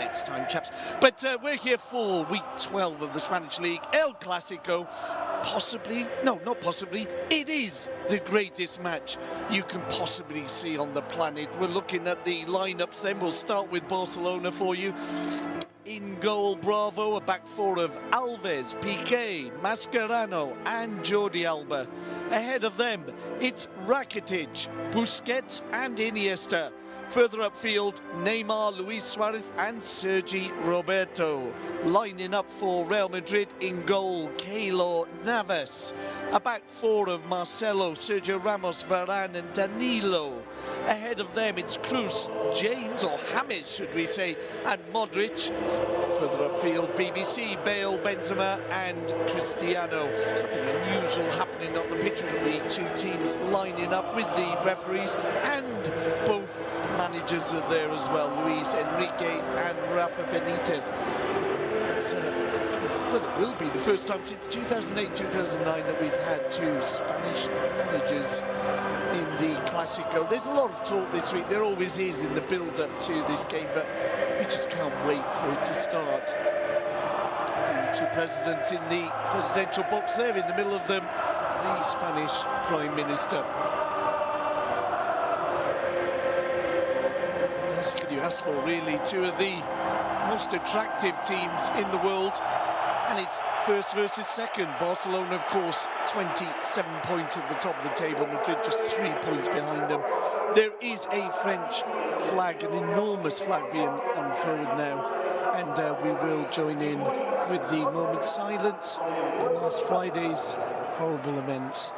next time, chaps. But we're here for week 12 of the Spanish League, El Clasico. Possibly, no, not possibly, it is the greatest match you can possibly see on the planet. We're looking at the lineups then. We'll start with Barcelona for you. In goal, Bravo, a back four of Alves, Piqué, Mascherano and Jordi Alba. Ahead of them, it's Rakitic, Busquets and Iniesta. Further upfield, Neymar, Luis Suarez and Sergi Roberto. Lining up for Real Madrid in goal, Keylor Navas. A back four of Marcelo, Sergio Ramos, Varane and Danilo. Ahead of them, it's Cruz, James, or James should we say, and Modric. Further upfield, BBC, Bale, Benzema and Cristiano. Something unusual happening on the pitch with the two teams lining up with the referees, and both managers are there as well, Luis Enrique and Rafa Benitez. Well, it will be the first time since 2008-2009 that we've had two Spanish managers in the Clásico. There's a lot of talk this week, there always is in the build-up to this game, but we just can't wait for it to start. The two presidents in the presidential box there, in the middle of them, the Spanish Prime Minister. What could you ask for, really? Two of the most attractive teams in the world, and it's first versus second. Barcelona, of course, 27 points at the top of the table. Madrid just 3 points behind them. There is a French flag, an enormous flag being unfurled now, and we will join in with the moment's silence for last Friday's horrible events.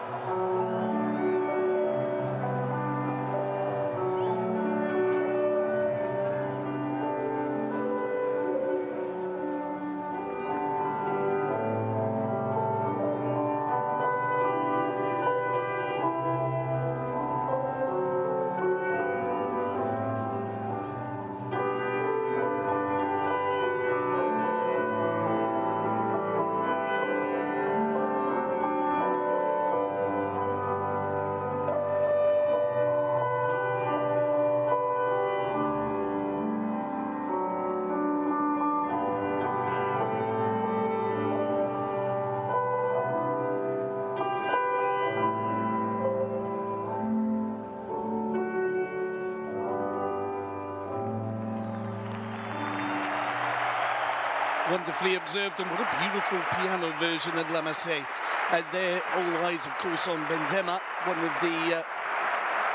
Wonderfully observed, and what a beautiful piano version of La Marseillaise. And there, all eyes, of course, on Benzema, one of the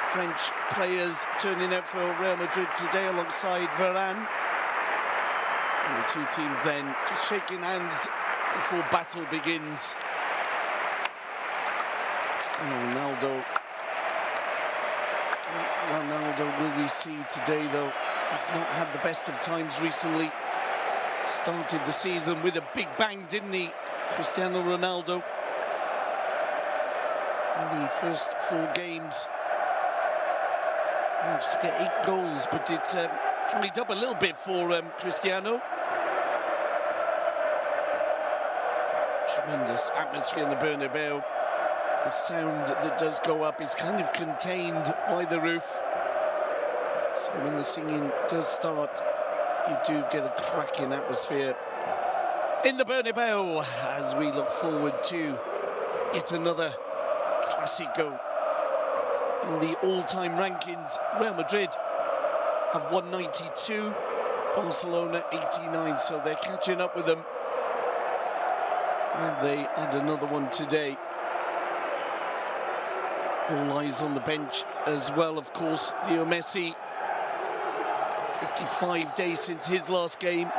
French players turning out for Real Madrid today alongside Varane. And the two teams then just shaking hands before battle begins. Ronaldo. Ronaldo will we see today, though? He's not had the best of times recently. Started the season with a big bang, didn't he? Cristiano Ronaldo. In the first 4 games, managed to get 8 goals, but it's dried up a little bit for Cristiano. Tremendous atmosphere in the Bernabeu. The sound that does go up is kind of contained by the roof. So when the singing does start, you do get a cracking atmosphere in the Bernabeu as we look forward to yet another Clásico. In the all-time rankings, Real Madrid have 192, Barcelona 89, so they're catching up with them. And they add another one today. All eyes on the bench as well, of course. Leo Messi, 55 days since his last game.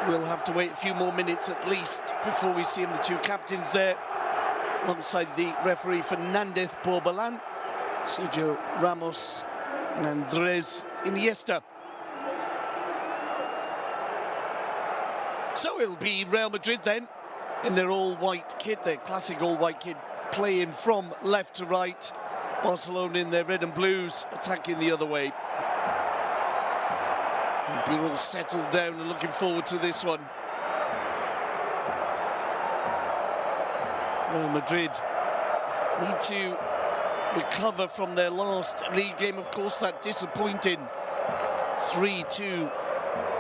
We'll have to wait a few more minutes at least before we see him. The two captains there, alongside the referee Fernandez Borbalán, Sergio Ramos and Andres Iniesta. So it'll be Real Madrid then, in their all-white kit, their classic all-white kit, playing from left to right. Barcelona in their red and blues, attacking the other way. We're all settled down and looking forward to this one. Real Madrid need to recover from their last league game, of course, that disappointing 3-2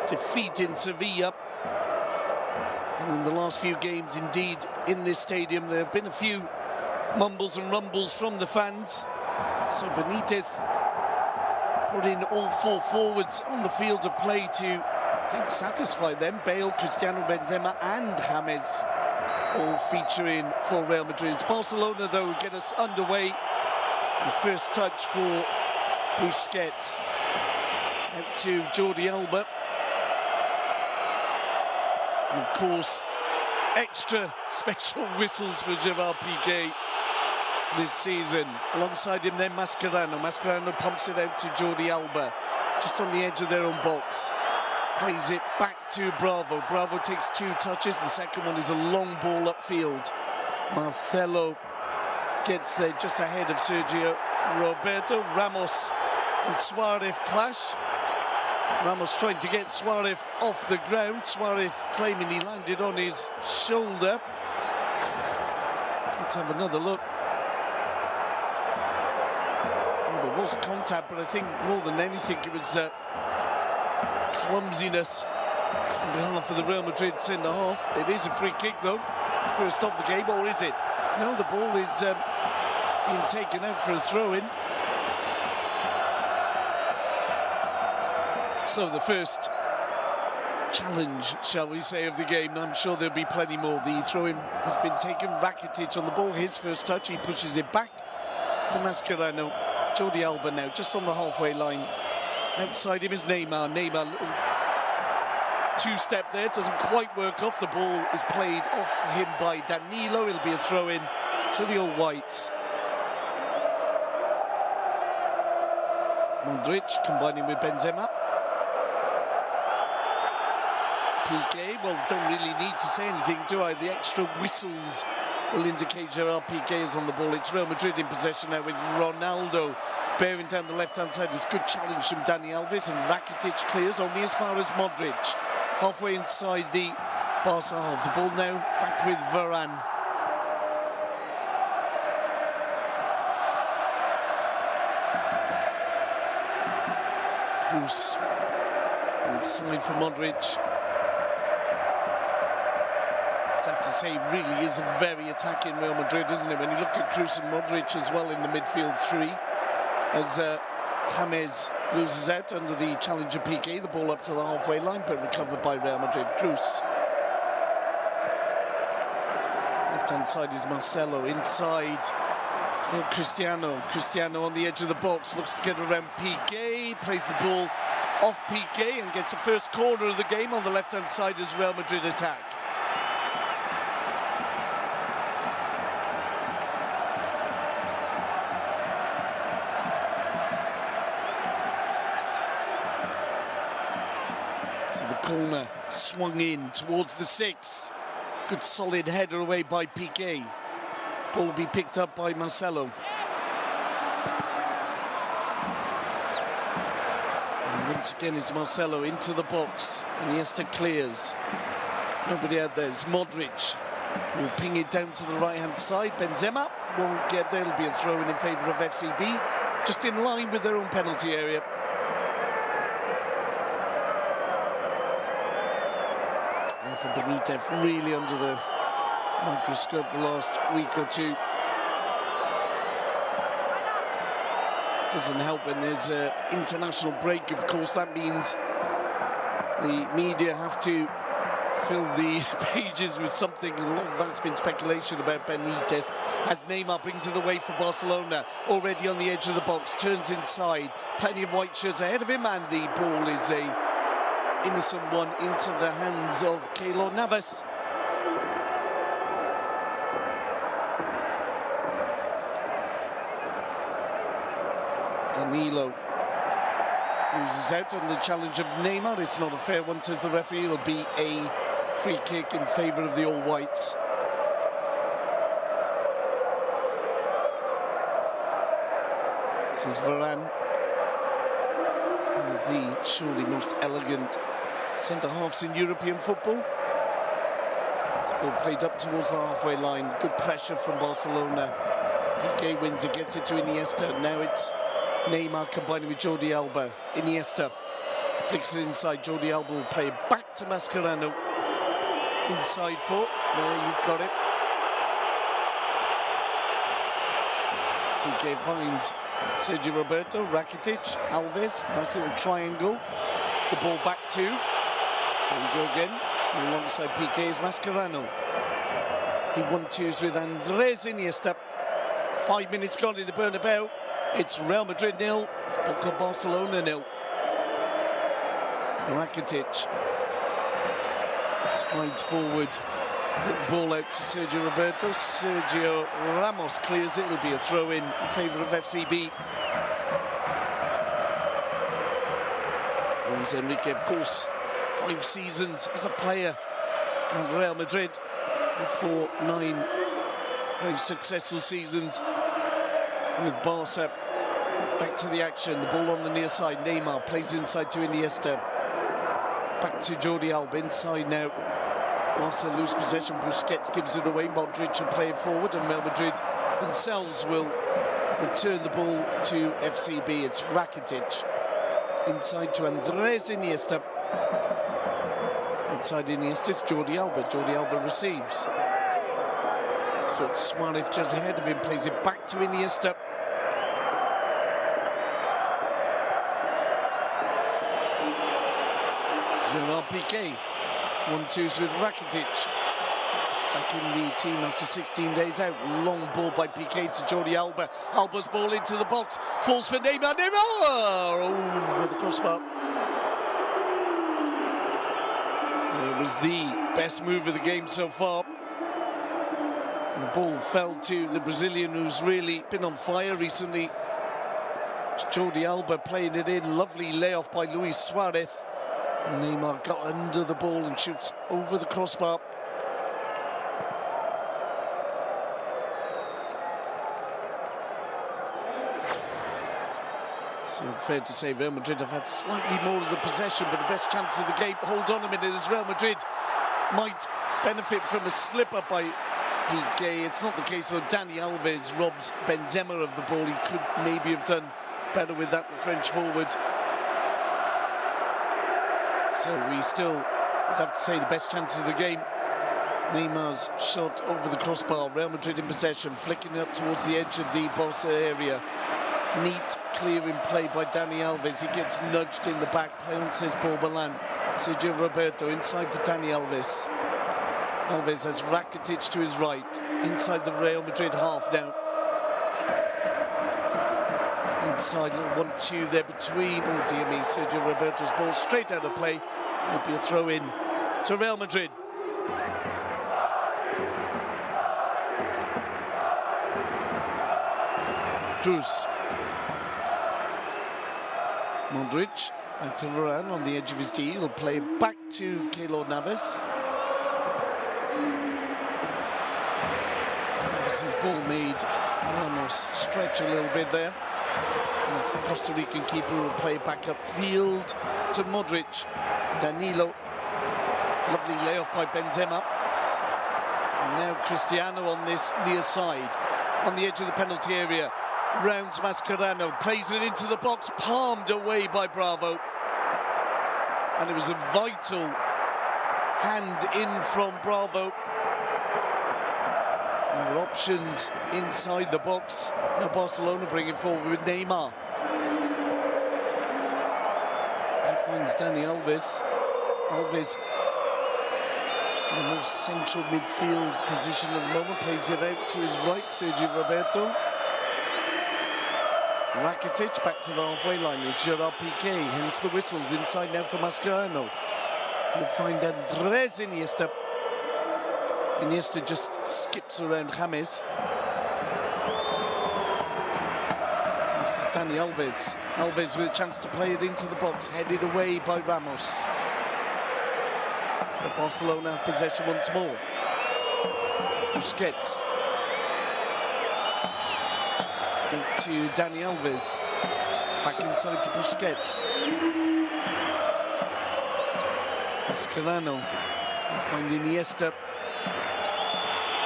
defeat in Sevilla. And in the last few games, indeed, in this stadium, there have been a few mumbles and rumbles from the fans. So Benitez put in all four forwards on the field of play to, I think, satisfy them. Bale, Cristiano, Benzema and James all featuring for Real Madrid. Barcelona, though, get us underway. The first touch for Busquets. Out to Jordi Alba. And of course, extra special whistles for Gerard Piqué this season. Alongside him then Mascherano. Mascherano pumps it out to Jordi Alba, just on the edge of their own box. Plays it back to Bravo. Bravo takes 2 touches. The second one is a long ball upfield. Marcelo gets there just ahead of Sergio Roberto. Ramos and Suarez clash. Ramos trying to get Suarez off the ground. Suarez claiming he landed on his shoulder. Let's have another look. Well, there was contact, but I think more than anything it was clumsiness on behalf of the Real Madrid centre-half. It is a free kick, though. First of the game, or is it? No, the ball is being taken out for a throw-in. So the first challenge, shall we say, of the game. I'm sure there'll be plenty more. The throw-in has been taken. Rakitic on the ball. His first touch. He pushes it back to Mascherano. Jordi Alba now, just on the halfway line. Outside him is Neymar. Neymar, little two-step there. Doesn't quite work off. The ball is played off him by Danilo. It'll be a throw-in to the All Whites. Modric combining with Benzema. Piqué, well, don't really need to say anything, do I? The extra whistles will indicate Gerard Piqué is on the ball. It's Real Madrid in possession now with Ronaldo bearing down the left-hand side. It's good challenge from Dani Alves, and Rakitic clears only as far as Modric. Halfway inside the Barca half. The ball now back with Varane. Bruce inside for Modric. I have to say, really is a very attacking Real Madrid, isn't it? When you look at Kroos and Modric as well in the midfield three, as James loses out under the challenge of Piqué, the ball up to the halfway line, but recovered by Real Madrid. Kroos. Left-hand side is Marcelo. Inside for Cristiano. Cristiano on the edge of the box, looks to get around Piqué, plays the ball off Piqué and gets the first corner of the game on the left-hand side as Real Madrid attack. So the corner swung in towards the 6. Good solid header away by Piqué. Ball will be picked up by Marcelo. And once again it's Marcelo into the box. Iniesta clears. Nobody out there. It's Modric. Will ping it down to the right-hand side. Benzema won't get there. It'll be a throw-in in favour of FCB. Just in line with their own penalty area. For Benitez, really under the microscope the last week or two. Doesn't help when there's an international break, of course. That means the media have to fill the pages with something. A lot of that's been speculation about Benitez as Neymar brings it away for Barcelona. Already on the edge of the box, turns inside. Plenty of white shirts ahead of him, and the ball is a innocent one into the hands of Keylor Navas. Danilo loses out on the challenge of Neymar. It's not a fair one, says the referee. It'll be a free kick in favour of the All Whites. This is Varane. One of the surely most elegant centre-halves in European football. This ball played up towards the halfway line. Good pressure from Barcelona. Piqué wins it, gets it to Iniesta. Now it's Neymar combining with Jordi Alba. Iniesta Flicks it inside. Jordi Alba will play it back to Mascherano. Inside foot. There, you've got it. Piqué finds Sergio Roberto, Rakitic, Alves. Nice little triangle. The ball back to. There you go again. Alongside Piqué is Mascherano. He 1-2s with Andres Iniesta. 5 minutes gone in the Bernabeu. It's Real Madrid 0, Barcelona 0. Rakitic strides forward. Ball out to Sergio Roberto. Sergio Ramos clears it. It'll be a throw-in favour of FCB. Luis Enrique, of course, 5 seasons as a player at Real Madrid before 9 very successful seasons with Barca. Back to the action. The ball on the near side. Neymar plays inside to Iniesta. Back to Jordi Alba. Inside now. Barca lose possession. Busquets gives it away. Modric will play it forward, and Real Madrid themselves will return the ball to FCB. It's Rakitic. Inside to Andres Iniesta. Outside Iniesta, it's Jordi Alba. Jordi Alba receives. So it's Suarez just ahead of him. Plays it back to Iniesta. Gerard Piqué. 1-2s with Rakitic. Back in the team after 16 days out. Long ball by Piqué to Jordi Alba. Alba's ball into the box. Falls for Neymar. Neymar! Over the crossbar. It was the best move of the game so far. And the ball fell to the Brazilian, who's really been on fire recently. It's Jordi Alba playing it in. Lovely layoff by Luis Suarez. And Neymar got under the ball and shoots over the crossbar. So fair to say Real Madrid have had slightly more of the possession, but the best chance of the game, hold on a minute, as Real Madrid might benefit from a slipper by Piqué. It's not the case though. Dani Alves robs Benzema of the ball. He could maybe have done better with that, the French forward. So we still would have to say the best chance of the game. Neymar's shot over the crossbar. Real Madrid in possession, flicking it up towards the edge of the Barca area. Neat clearing play by Dani Alves. He gets nudged in the back. Play on, says Borbalan. Sergio Roberto inside for Dani Alves. Alves has Rakitic to his right. Inside the Real Madrid half now. Inside, little 1-2 there between. Oh dear me, Sergio Roberto's ball straight out of play. It'll be a throw in to Real Madrid. Cruz. Modric, back to Varane on the edge of his tee. He'll play back to Keylor Navas. Navas' ball made Ramos stretch a little bit there. As the Costa Rican keeper will play back upfield to Modric. Danilo. Lovely layoff by Benzema. And now Cristiano on this near side. On the edge of the penalty area. Rounds Mascherano, plays it into the box, palmed away by Bravo. And it was a vital hand in from Bravo. There were options inside the box. Now Barcelona bringing forward with Neymar. That finds Dani Alves. Alves in the more central midfield position at the moment, plays it out to his right, Sergio Roberto. Rakitic back to the halfway line. It's Gerard Piqué, hence the whistles inside now for Mascherano. He'll find Andres Iniesta. Iniesta just skips around James. This is Dani Alves. Alves with a chance to play it into the box, headed away by Ramos. But Barcelona have possession once more. Busquets. To Dani Alves. Back inside to Busquets. Mascherano will find Iniesta.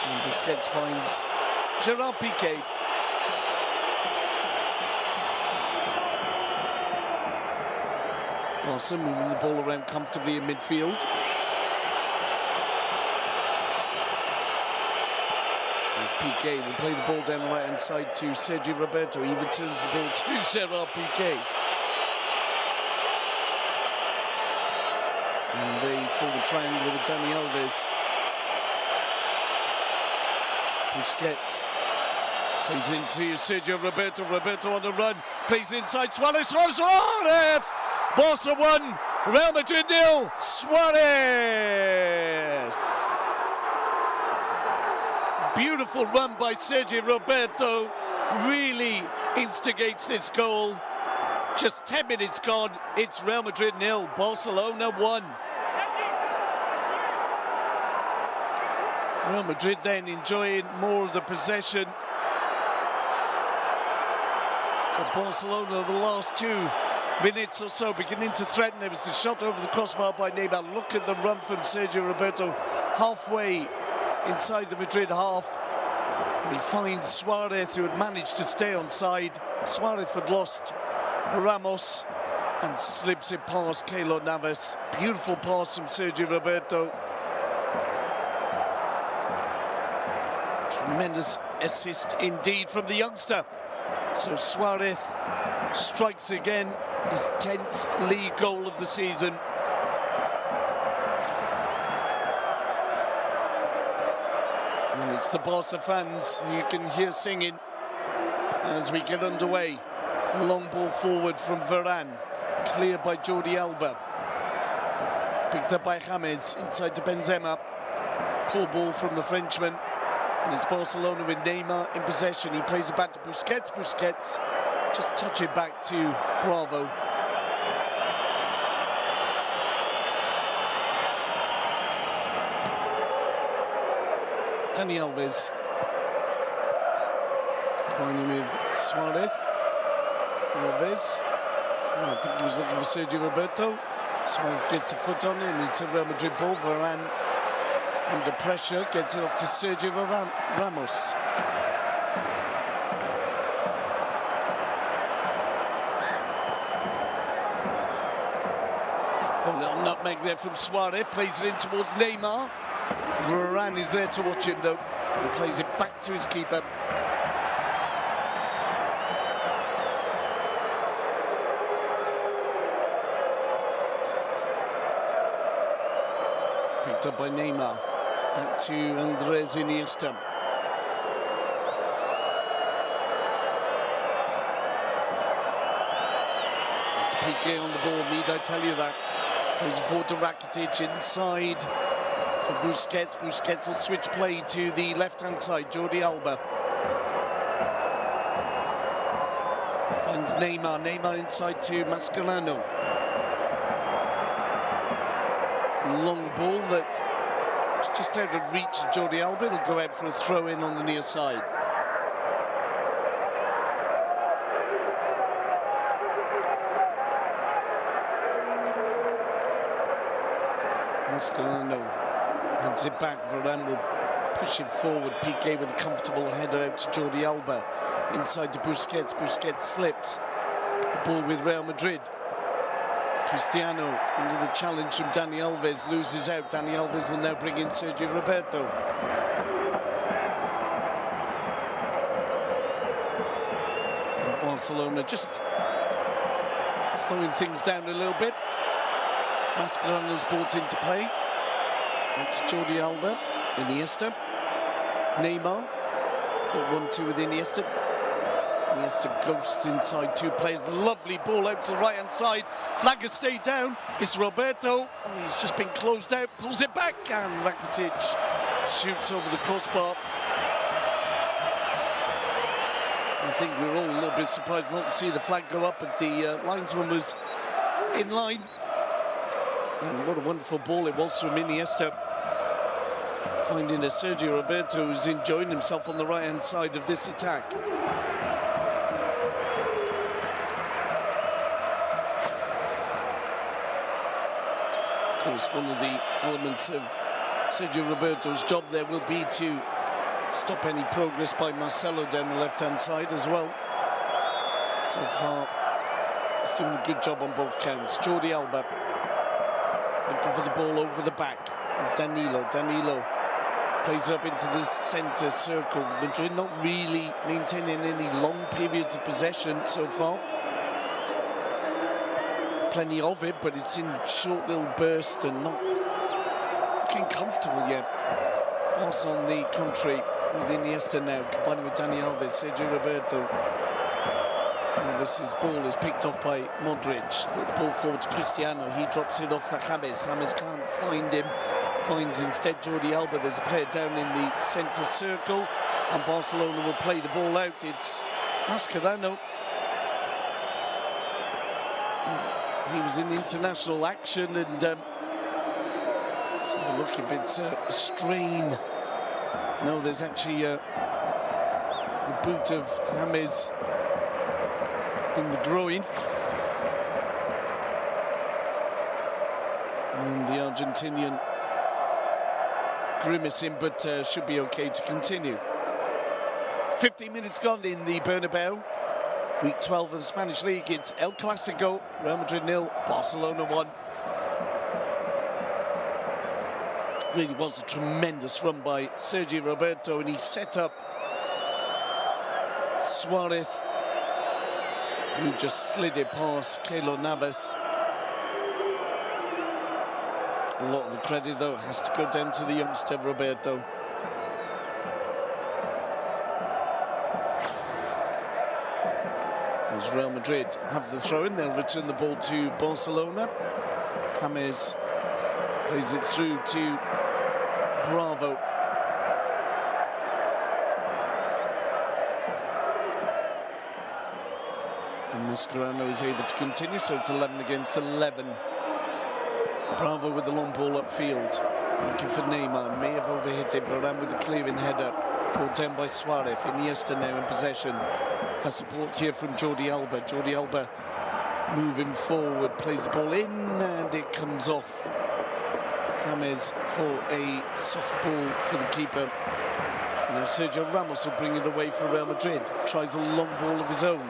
And Busquets finds Gerard Piqué. Barca moving the ball around comfortably in midfield. As Piqué will play the ball down the right-hand side to Sergio Roberto. He even turns the ball to Gerard Piqué. And they form a triangle with Dani Alves. Busquets plays into Sergio Roberto. Roberto on the run. Plays inside Suarez. Suarez! Barca 1, Real Madrid 0. Suarez! Beautiful run by Sergio Roberto. Really instigates this goal. Just 10 minutes gone. It's Real Madrid 0, Barcelona 1. Real Madrid then enjoying more of the possession. But Barcelona, the last 2 minutes or so, beginning to threaten. There was the shot over the crossbar by Neymar. Look at the run from Sergio Roberto, halfway inside the Madrid half. And he finds Suarez, who had managed to stay on side. Suarez had lost Ramos and slips it past Keylor Navas. Beautiful pass from Sergio Roberto. Tremendous assist indeed from the youngster. So Suarez strikes again, his 10th league goal of the season. And it's the Barca fans you can hear singing as we get underway. Long ball forward from Varane, cleared by Jordi Alba. Picked up by James, inside to Benzema. Poor ball from the Frenchman. And it's Barcelona with Neymar in possession. He plays it back to Busquets. Busquets just touch it back to Bravo. Dani Alves. Binding with Suarez. Alves. I think he was looking for Sergio Roberto. Suarez gets a foot on it, and it's a Real Madrid ball. Varane under pressure, gets it off to Sergio Ramos. A little nutmeg there from Suarez, plays it in towards Neymar. Varane is there to watch him though. He plays it back to his keeper. Picked up by Neymar. Back to Andres Iniesta. It's Piqué on the ball, need I tell you that? Plays it forward to Rakitic, inside for Busquets. Busquets will switch play to the left-hand side, Jordi Alba. Finds Neymar, Neymar inside to Mascherano. Long ball that is just out of reach of Jordi Alba. He'll go out for a throw-in on the near side. Mascherano heads it back. Varane will push it forward. Piqué with a comfortable header out to Jordi Alba. Inside to Busquets. Busquets slips. The ball with Real Madrid. Cristiano under the challenge from Dani Alves, loses out. Dani Alves will now bring in Sergio Roberto. And Barcelona just slowing things down a little bit. As Mascherano's brought into play. That's Jordi Alba, Iniesta, Neymar. Got 1-2 with Iniesta. Iniesta ghosts inside 2 players. Lovely ball out to the right-hand side. Flag has stayed down. It's Roberto. Oh, he's just been closed out. Pulls it back. And Rakitic shoots over the crossbar. I think we were all a little bit surprised not to see the flag go up, but the linesman was in line. And what a wonderful ball it was from Iniesta. Finding a Sergio Roberto who's enjoying himself on the right-hand side of this attack. Of course, one of the elements of Sergio Roberto's job there will be to stop any progress by Marcelo down the left-hand side as well. So far, He's doing a good job on both counts. Jordi Alba looking for the ball over the back of Danilo. Danilo plays up into the centre circle. Madrid not really maintaining any long periods of possession so far. Plenty of it, but it's in short little bursts and not looking comfortable yet. Pass on the contrary with Iniesta now, combining with Dani Alves, Sergio Roberto. Alves' ball is picked off by Modric. Little ball forward to Cristiano. He drops it off for James. James can't find him. Finds instead Jordi Alba. There's a player down in the centre circle, and Barcelona will play the ball out. It's Mascherano. He was in international action, and let's have a look if it's a strain. No, there's actually the boot of James in the groin. And the Argentinian grimacing, but should be okay to continue. 15 minutes gone in the Bernabeu. Week 12 of the Spanish League. It's El Clasico. Real Madrid 0, Barcelona 1. Really was a tremendous run by Sergio Roberto, and he set up Suarez, who just slid it past Keylor Navas. A lot of the credit, though, has to go down to the youngster Roberto. As Real Madrid have the throw-in, they'll return the ball to Barcelona. James plays it through to Bravo. And Mascherano is able to continue, so it's 11 against 11. Bravo with the long ball upfield. Looking for Neymar. May have overhit it. Varane with the clearing header. Pulled down by Suarez. Iniesta now in possession. Has support here from Jordi Alba. Jordi Alba moving forward. Plays the ball in, and it comes off. James for a soft ball for the keeper. Now Sergio Ramos will bring it away for Real Madrid. Tries a long ball of his own.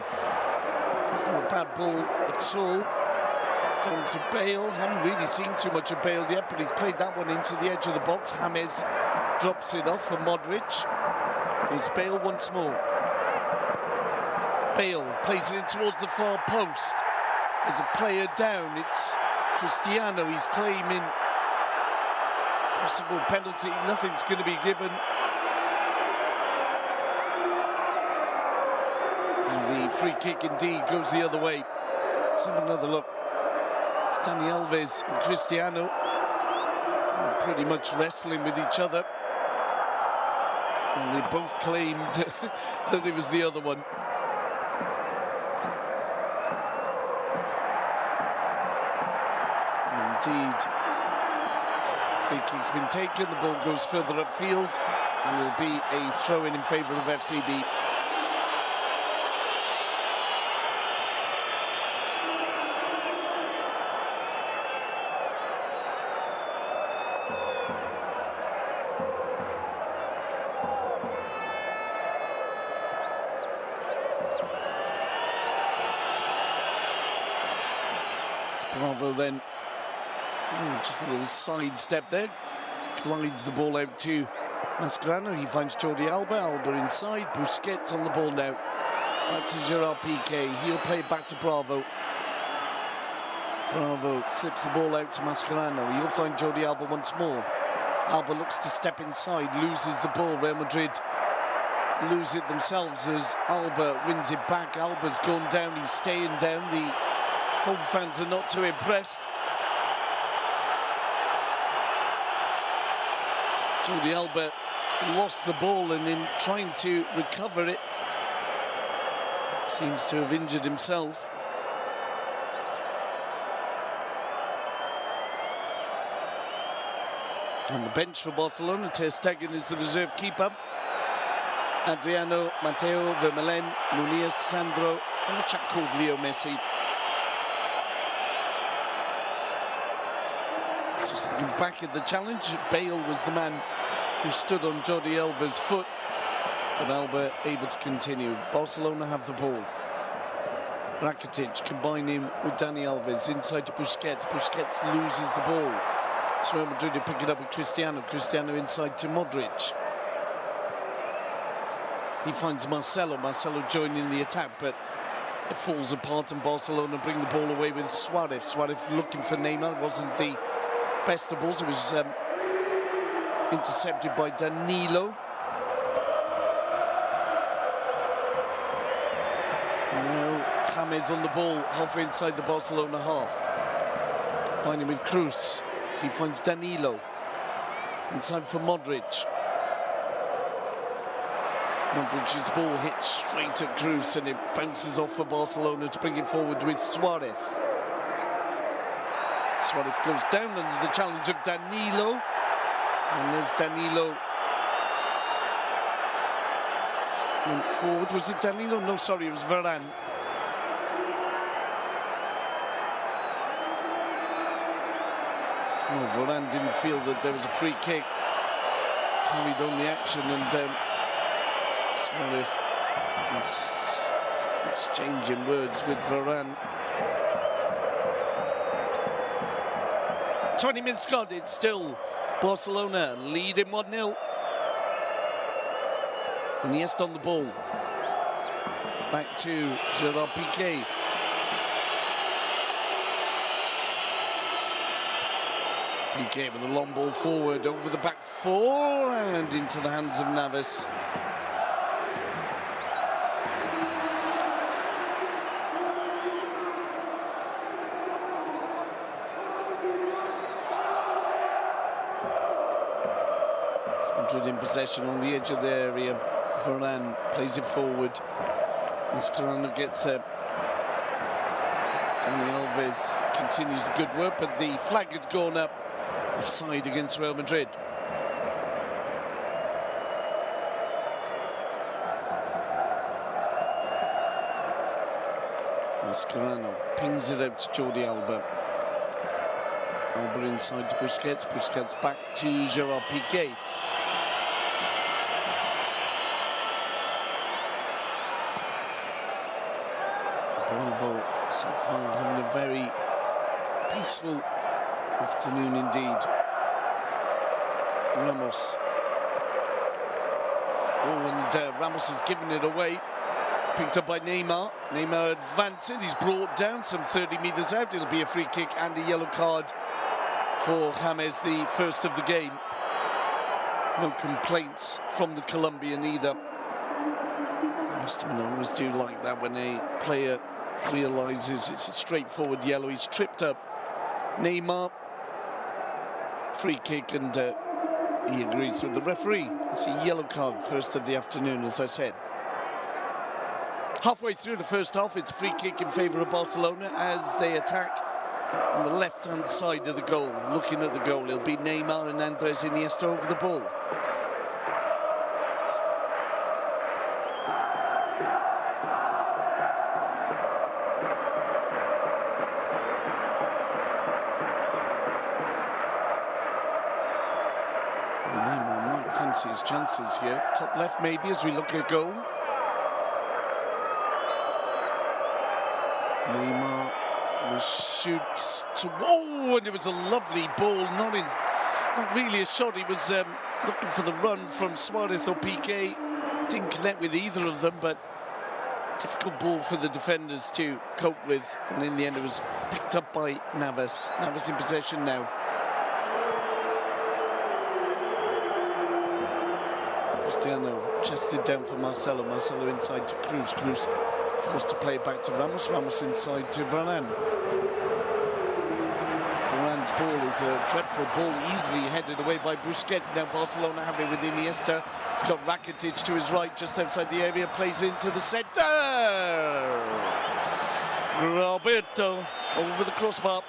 It's not a bad ball at all. Down to Bale. Haven't really seen too much of Bale yet, but he's played that one into the edge of the box. James drops it off for Modric. It's Bale once more. Bale plays it in towards the far post. There's a player down. It's Cristiano. He's claiming possible penalty. Nothing's going to be given. And the free kick indeed goes the other way. Let's have another look. It's Dani Alves and Cristiano pretty much wrestling with each other. And they both claimed that it was the other one. Indeed. Free kick's been taken, the ball goes further upfield, and it'll be a throw-in in favour of FCB. Bravo then, just a little side step there, glides the ball out to Mascherano. He finds Jordi Alba. Alba inside. Busquets on the ball now. Back to Gerard Piqué. He'll play it back to Bravo. Bravo slips the ball out to Mascherano. He'll find Jordi Alba once more. Alba looks to step inside, loses the ball. Real Madrid lose it themselves as Alba wins it back. Alba's gone down. He's staying down. The home fans are not too impressed. Jordi Alba lost the ball, and in trying to recover it, seems to have injured himself. On the bench for Barcelona, Ter Stegen is the reserve keeper. Adriano, Mateo, Vermeulen, Nunez, Sandro, and a chap called Leo Messi. Just looking back at the challenge, Bale was the man who stood on Jordi Alba's foot, but Alba able to continue. Barcelona have the ball. Rakitic combining with Dani Alves inside to Busquets. Busquets loses the ball. So Real Madrid pick it up with Cristiano. Cristiano inside to Modric. He finds Marcelo. Marcelo joining the attack, but it falls apart and Barcelona bring the ball away with Suarez. Suarez looking for Neymar. It wasn't the best of balls. It was intercepted by Danilo. And now James on the ball, halfway inside the Barcelona half. Combining with Cruz. He finds Danilo. Inside for Modric. Modric's ball hits straight at Cruz and it bounces off for Barcelona to bring it forward with Suarez. Suarez goes down under the challenge of Danilo. And as Danilo went forward, was it Danilo? No, sorry, it was Varane. Oh, Varane didn't feel that there was a free kick. Carried on the action and Suarez was exchanging words with Varane. 20 minutes gone, it's still Barcelona leading 1-0. Iniesta on the ball. Back to Gerard Piqué. Piqué with a long ball forward over the back four and into the hands of Navas. Madrid in possession on the edge of the area. Varane plays it forward. Mascherano gets there. Dani Alves continues the good work, but the flag had gone up offside against Real Madrid. Mascherano pings it out to Jordi Alba. Alba inside to Busquets. Busquets back to Gerard Piqué. Bravo so far having a very peaceful afternoon indeed. Ramos. Oh, and Ramos has given it away. Picked up by Neymar. Neymar advancing. He's brought down some 30 metres out. It'll be a free kick and a yellow card for James, the first of the game. No complaints from the Colombian either. I always do like that when a player realises it's a straightforward yellow. He's tripped up Neymar. Free kick and he agrees with the referee. It's a yellow card, first of the afternoon, as I said. Halfway through the first half, it's a free kick in favour of Barcelona as they attack on the left-hand side of the goal. Looking at the goal, it'll be Neymar and Andres Iniesta over the ball. Neymar might fancy his chances here. Top left maybe as we look at goal. Neymar shoots to... Oh, and it was a lovely ball. Not really a shot. He was looking for the run from Suarez or Piqué. Didn't connect with either of them, but difficult ball for the defenders to cope with. And in the end, it was picked up by Navas. Navas in possession now. Cristiano chested down for Marcelo. Marcelo inside to Cruz. Cruz forced to play it back to Ramos. Ramos inside to Varane. Varane's ball is a dreadful ball, easily headed away by Busquets. Now Barcelona have it with Iniesta. He's got Rakitic to his right, just outside the area. Plays into the centre. Roberto over the crossbar.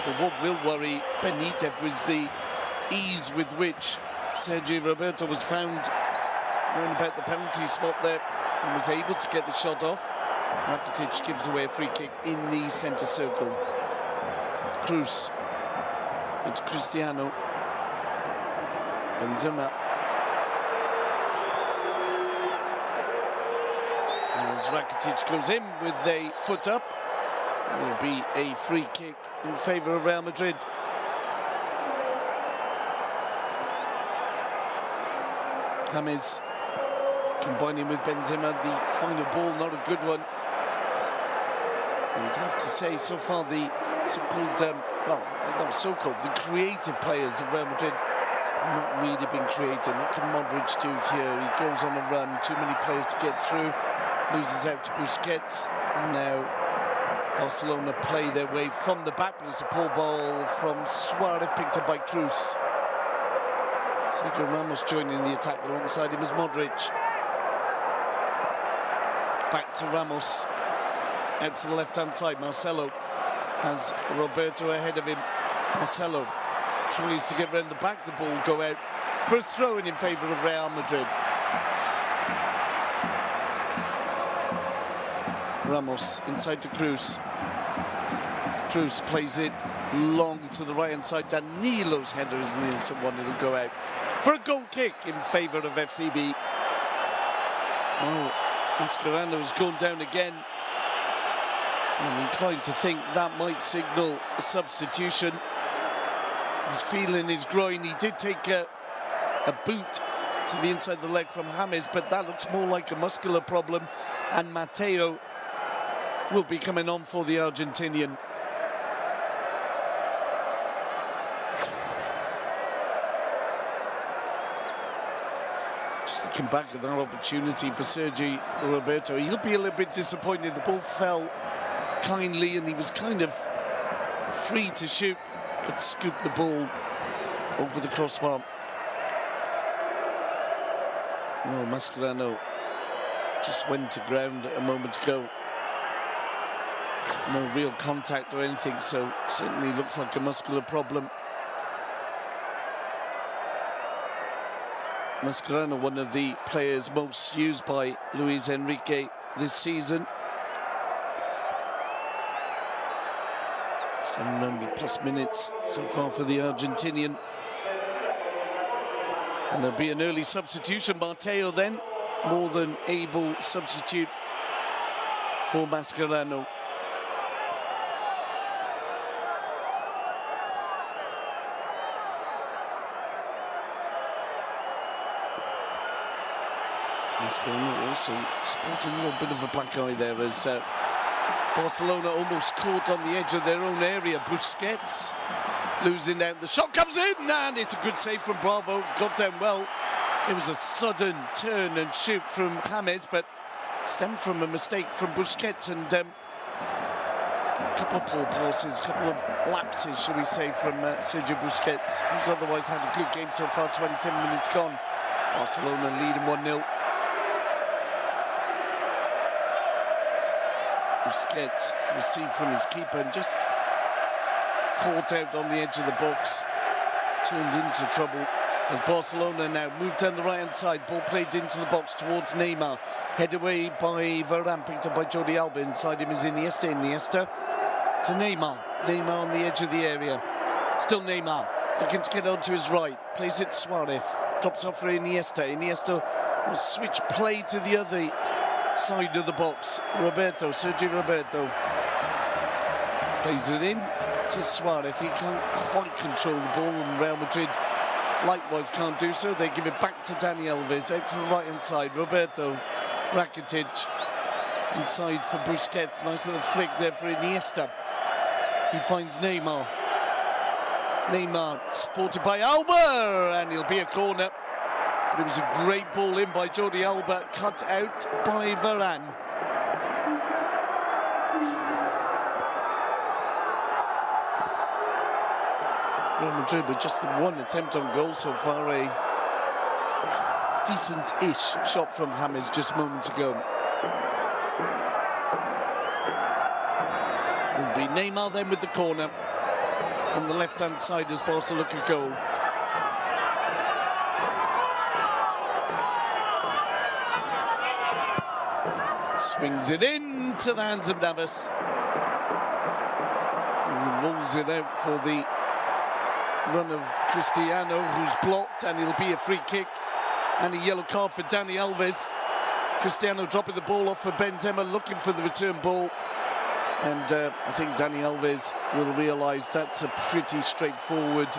But what will worry Benitez was the ease with which Sergio Roberto was found around about the penalty spot there and was able to get the shot off. Rakitic gives away a free kick in the centre circle. Cruz into Cristiano. Benzema. as Rakitic goes in with a foot up. And it'll be a free kick in favour of Real Madrid. James combining with Benzema, the final ball, not a good one. I'd have to say, so far the so-called, the creative players of Real Madrid have not really been creative. What can Modric do here? He goes on a run, too many players to get through, loses out to Busquets, and now Barcelona play their way from the back, but it's a poor ball from Suarez, picked up by Cruz. Sergio Ramos joining the attack, alongside him is Modric. Back to Ramos, out to the left-hand side. Marcelo has Roberto ahead of him. Marcelo tries to get round the back, the ball go out for a throw-in in favour of Real Madrid. Ramos inside to Cruz. Cruz plays it long to the right-hand side. Danilo's header is an innocent one, it'll go out for a goal kick in favour of FCB. Oh, Mascherano has gone down again. I'm inclined to think that might signal a substitution. He's feeling his groin. He did take a boot to the inside of the leg from James, but that looks more like a muscular problem, and Mateo will be coming on for the Argentinian. Just looking back at that opportunity for Sergi Roberto, he'll be a little bit disappointed. The ball fell kindly and he was kind of free to shoot, but scooped the ball over the crossbar. Oh, Mascherano just went to ground a moment ago. No real contact or anything, so certainly looks like a muscular problem. Mascherano, one of the players most used by Luis Enrique this season. 700+ minutes so far for the Argentinian. And there'll be an early substitution. Mateo then, more than able substitute for Mascherano. Mascherano also sporting a little bit of a black eye there as Barcelona almost caught on the edge of their own area. Busquets losing out. The shot comes in, and it's a good save from Bravo. Got down well. It was a sudden turn and shoot from James, but stemmed from a mistake from Busquets, and a couple of poor passes, a couple of lapses, shall we say, from Sergio Busquets, who's otherwise had a good game so far. 27 minutes gone. Barcelona leading 1-0. Busquets received from his keeper and just caught out on the edge of the box, turned into trouble as Barcelona now moved down the right-hand side. Ball played into the box towards Neymar, head away by Varane, picked up by Jordi Alba. Inside him is Iniesta to Neymar. Neymar on the edge of the area, still Neymar looking to get onto his right, plays it Suarez, drops off for Iniesta will switch play to the other side of the box. Sergio Roberto plays it in to Suarez. He can't quite control the ball, and Real Madrid likewise can't do so. They give it back to Dani Alves, out to the right-hand side. Roberto, Rakitic inside for Busquets. Nice little flick there for Iniesta. He finds Neymar. Neymar sported by Alba, and he'll be a corner. But it was a great ball in by Jordi Alba, cut out by Varane. Real Madrid with just the one attempt on goal so far. A decent-ish shot from James just moments ago. It'll be Neymar then with the corner on the left-hand side as Barcelona look at goal. Swings it into the hands of Navas. And rolls it out for the run of Cristiano, who's blocked, and it'll be a free kick and a yellow card for Dani Alves. Cristiano dropping the ball off for Benzema, looking for the return ball. And I think Dani Alves will realise that's a pretty straightforward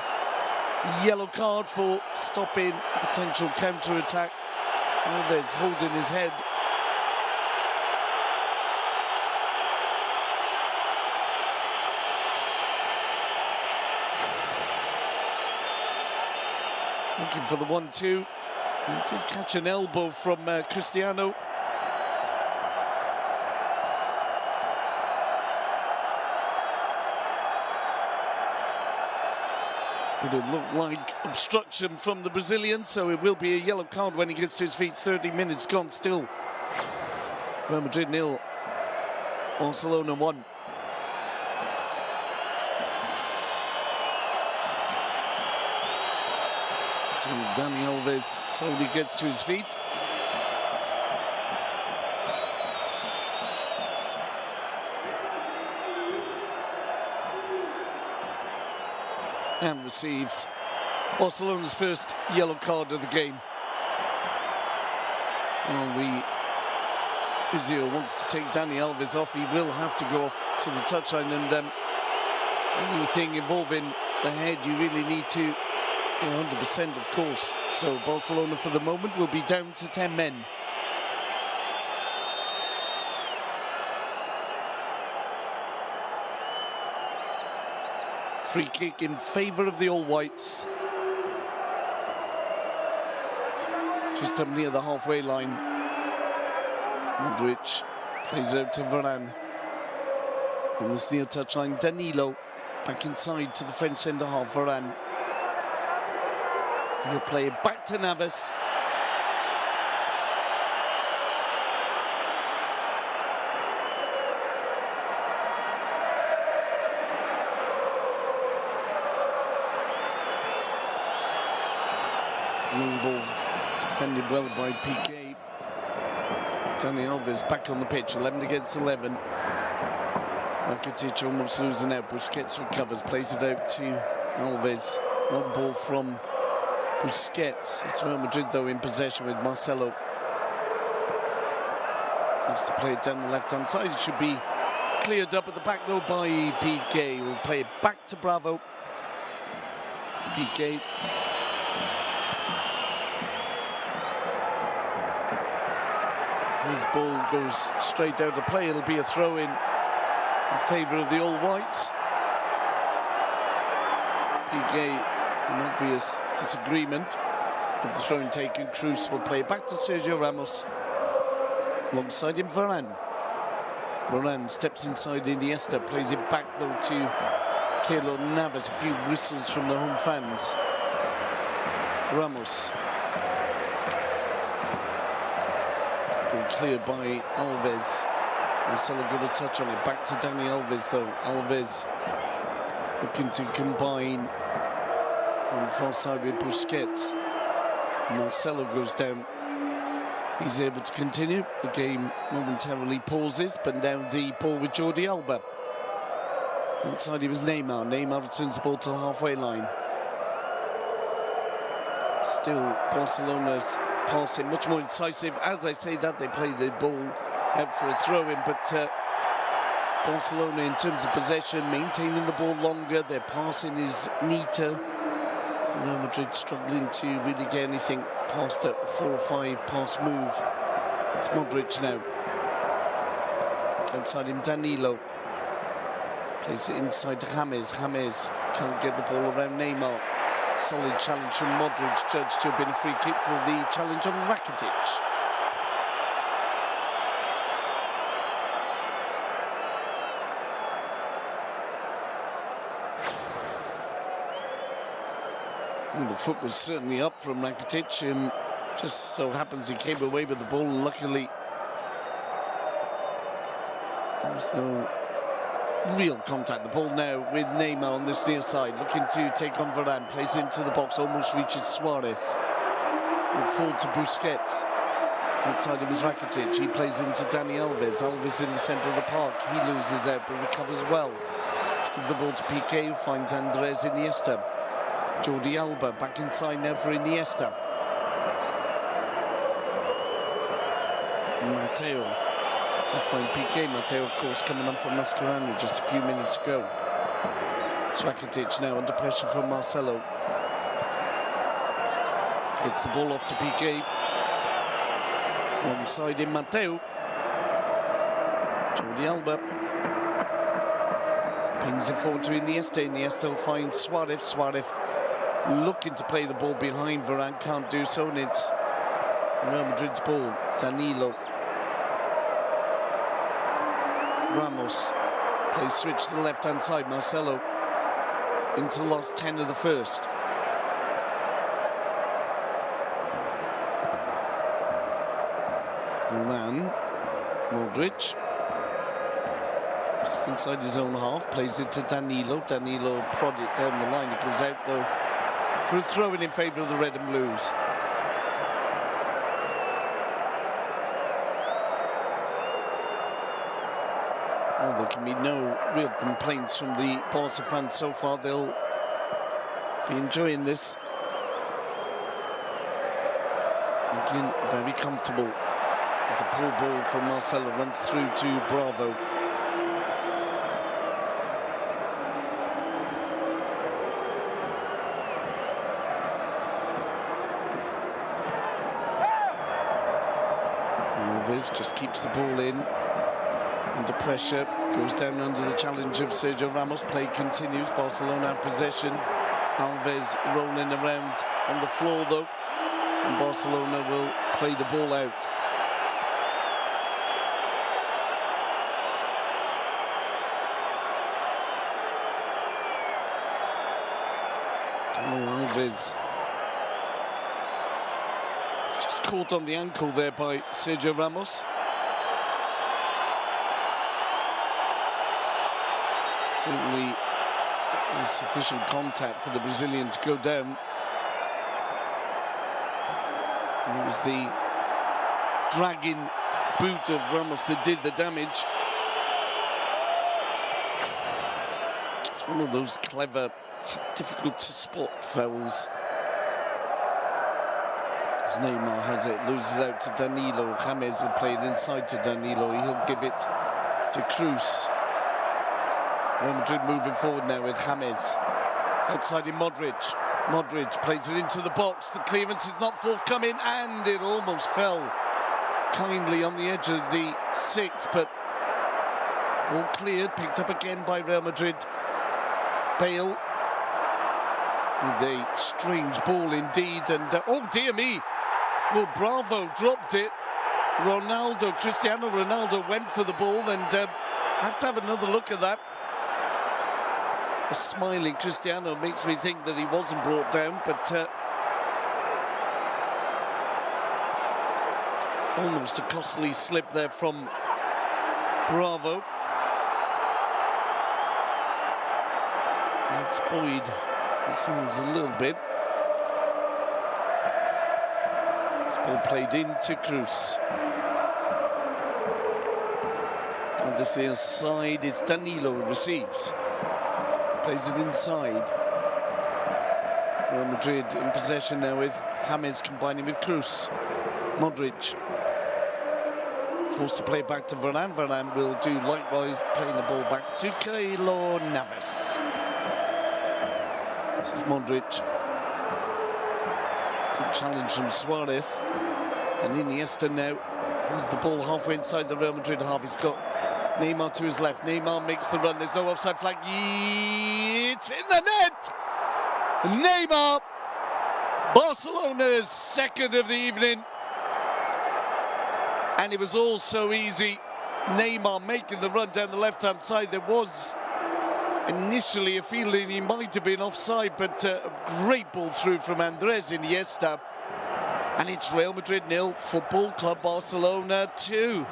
yellow card for stopping potential counter-attack. Alves holding his head. Looking for the 1-2. He did catch an elbow from Cristiano. But it looked like obstruction from the Brazilian, so it will be a yellow card when he gets to his feet. 30 minutes gone still. Real Madrid 0, Barcelona 1. So Dani Alves slowly gets to his feet. And receives Barcelona's first yellow card of the game. Well, the physio wants to take Dani Alves off. He will have to go off to the touchline, and anything involving the head, you really need to be 100%, of course. So Barcelona, for the moment, will be down to 10 men. Free kick in favour of the All Whites. Just up near the halfway line. Modric plays out to Varane. On this near touchline, Danilo back inside to the French centre-half, Varane. He'll play it back to Navas. Long ball defended well by Piqué. Dani Alves back on the pitch, 11 against 11. Rakitic almost losing out. Busquets recovers, plays it out to Alves. Long ball from Busquets. It's Real Madrid, though, in possession with Marcelo. Looks to play it down the left-hand side. It should be cleared up at the back, though, by Piqué. We'll play it back to Bravo. Piqué. His ball goes straight out of play. It'll be a throw-in favour of the All Whites. Piqué, an obvious disagreement, but the throw-in taken. Cruz will play back to Sergio Ramos. Alongside him, Varane. Varane steps inside Iniesta, plays it back though to Keylor Navas. A few whistles from the home fans. Ramos. Ball cleared by Alves. Marcelo got a touch on it. Back to Dani Alves though. Alves looking to combine on the far side with Busquets. Marcelo goes down. He's able to continue. The game momentarily pauses, but now the ball with Jordi Alba. Outside he was Neymar. Neymar returns the ball to the halfway line. Still Barcelona's passing much more incisive. As I say that, they play the ball out for a throw-in, but Barcelona, in terms of possession, maintaining the ball longer. Their passing is neater. Real Madrid struggling to really get anything past a 4 or 5 pass move. It's Modric now. Outside him, Danilo. Plays it inside to James. James can't get the ball around Neymar. Solid challenge from Modric, judged to have been a free kick for the challenge on Rakitic. And the foot was certainly up from Rakitic. Just so happens he came away with the ball. Luckily, there was no real contact. The ball now with Neymar on this near side, looking to take on Varane. Plays into the box, almost reaches Suarez. He'll forward to Busquets. Outside him is Rakitic. He plays into Dani Alves. Alves in the centre of the park. He loses out, but recovers well. To give the ball to Piqué, who finds Andres Iniesta. Jordi Alba back inside now for Iniesta. Mateo. We find PK. Mateo, of course, coming on from Mascherano just a few minutes ago. Svakitic now under pressure from Marcelo. Gets the ball off to PK. One side in Mateo. Jordi Alba. Pings it forward to Iniesta. Iniesta finds Suarez. Suarez looking to play the ball behind. Varane can't do so, and it's Real Madrid's ball. Danilo. Ramos. Plays switch to the left-hand side. Marcelo into the last 10 of the first. Varane. Modric. Just inside his own half. Plays it to Danilo. Danilo prod it down the line. It goes out, though, for a throw-in in favour of the red and blues. Well, there can be no real complaints from the Barca fans so far. They'll be enjoying this. Looking very comfortable as a pull ball from Marcelo runs through to Bravo. Alves just keeps the ball in. Under pressure, goes down under the challenge of Sergio Ramos. Play continues. Barcelona have possession. Alves rolling around on the floor, though, and Barcelona will play the ball out. Alves just caught on the ankle there by Sergio Ramos. Certainly was sufficient contact for the Brazilian to go down. And it was the dragging boot of Ramos that did the damage. It's one of those clever, difficult to spot fouls. As Neymar has it, loses out to Danilo. James will play it inside to Danilo. He'll give it to Cruz. Real Madrid moving forward now with James. Outside in Modric. Modric plays it into the box. The clearance is not forthcoming, and it almost fell kindly on the edge of the six, but all cleared. Picked up again by Real Madrid. Bale with a strange ball indeed, and oh dear me, well, Bravo dropped it. Cristiano Ronaldo went for the ball, and have to have another look at that. A smiling Cristiano makes me think that he wasn't brought down, but almost a costly slip there from Bravo. It's buoyed the fans a little bit. This ball played into Cruz. On this near side, it's Danilo who receives. Plays it inside. Real Madrid in possession now with James combining with Cruz. Modric forced to play back to Varane. Varane will do likewise, playing the ball back to Keylor Navas. This is Modric. Good challenge from Suarez. And Iniesta now has the ball halfway inside the Real Madrid half. He's got Neymar to his left. Neymar makes the run. There's no offside flag. It's in the net! Neymar, Barcelona's second of the evening. And it was all so easy. Neymar making the run down the left-hand side. There was initially a feeling he might have been offside, but a great ball through from Andres Iniesta. And it's Real Madrid 0, Football Club Barcelona 2.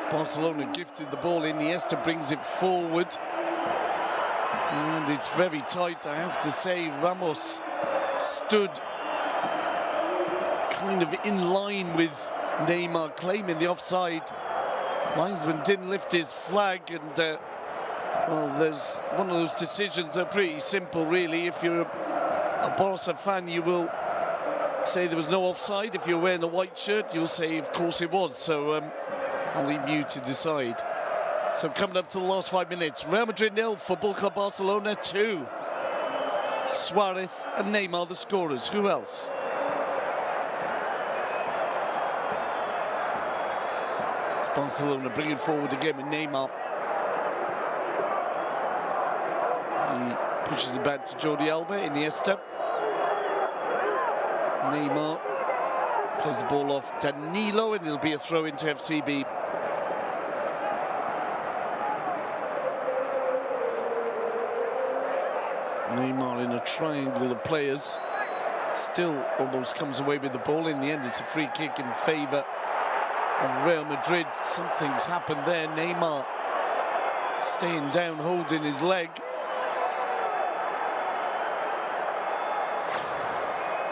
Barcelona gifted the ball. Iniesta brings it forward. And it's very tight, I have to say. Ramos stood kind of in line with Neymar claiming the offside. Linesman didn't lift his flag, and Well, there's one of those decisions that are pretty simple, really. If you're a Barca fan, you will say there was no offside. If you're wearing a white shirt, you'll say, of course it was. So I'll leave you to decide. So coming up to the last 5 minutes, Real Madrid 0, Football Club Barcelona 2. Suarez and Neymar the scorers. Who else? It's Barcelona bringing forward again with Neymar. He pushes it back to Jordi Alba, Iniesta. Neymar plays the ball off Danilo, and it'll be a throw into FCB. Neymar in a triangle of players, still almost comes away with the ball. In the end, it's a free kick in favour of Real Madrid. Something's happened there. Neymar staying down, holding his leg.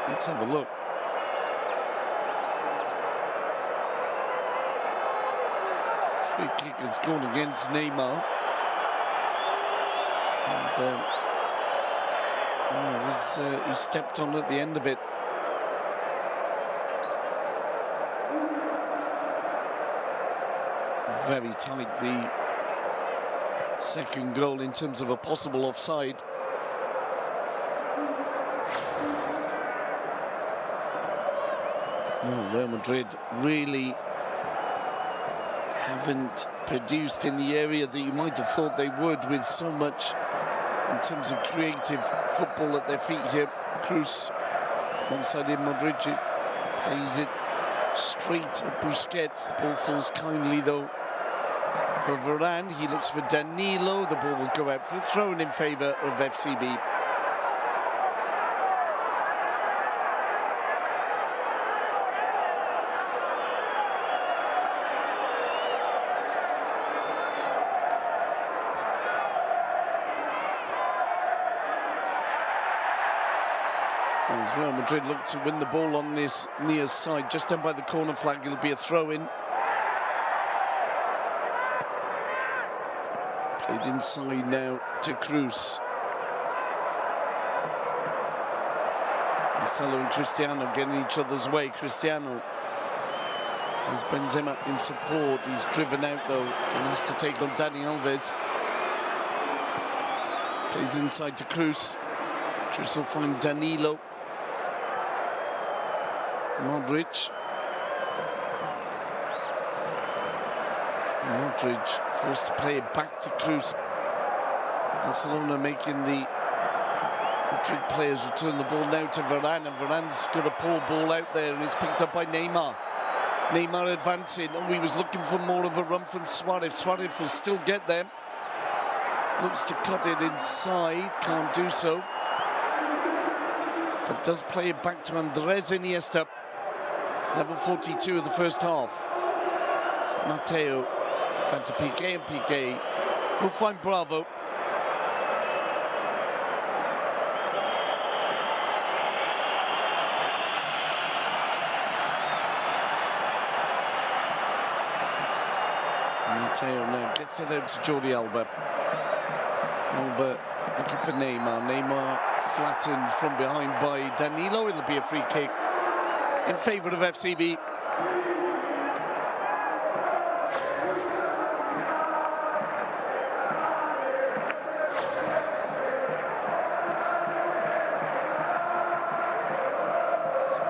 Let's have a look. Free kick has gone against Neymar. And he stepped on at the end of it. Very tight, the second goal in terms of a possible offside. Real Madrid really haven't produced in the area that you might have thought they would, with so much in terms of creative football at their feet here. Cruz alongside him, Madrid plays it straight at Busquets. The ball falls kindly though for Varane. He looks for Danilo. The ball will go out for a throw in favour of FCB. As Real Madrid look to win the ball on this near side, just down by the corner flag, it'll be a throw-in. Played inside now to Cruz. Marcelo and Cristiano getting each other's way. Cristiano has Benzema in support. He's driven out though and has to take on Dani Alves. Plays inside to Cruz. Cruz will find Danilo. Modric forced to play it back to Cruz. Barcelona making the Madrid players return the ball now to Varane, and Varane's got a poor ball out there, and it's picked up by Neymar. Neymar advancing. Oh, he was looking for more of a run from Suarez. Suarez will still get them. Looks to cut it inside, can't do so. But does play it back to Andres Iniesta. Level 42 of the first half. It's Mateo back to Piqué, and Piqué will find Bravo. Mateo now gets it out to Jordi Alba. Alba looking for Neymar. Neymar flattened from behind by Danilo. It'll be a free kick in favour of FCB.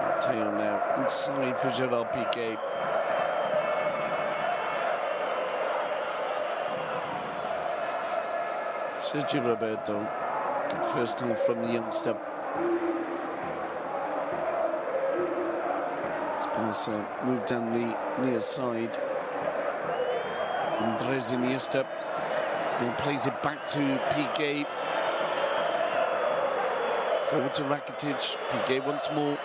Mateo now inside for Gerard Piqué. Sergio Roberto, good first time from the youngster. Barca moved down the near side. Andres Iniesta now plays it back to Piqué. Forward to Rakitic. Piqué once more.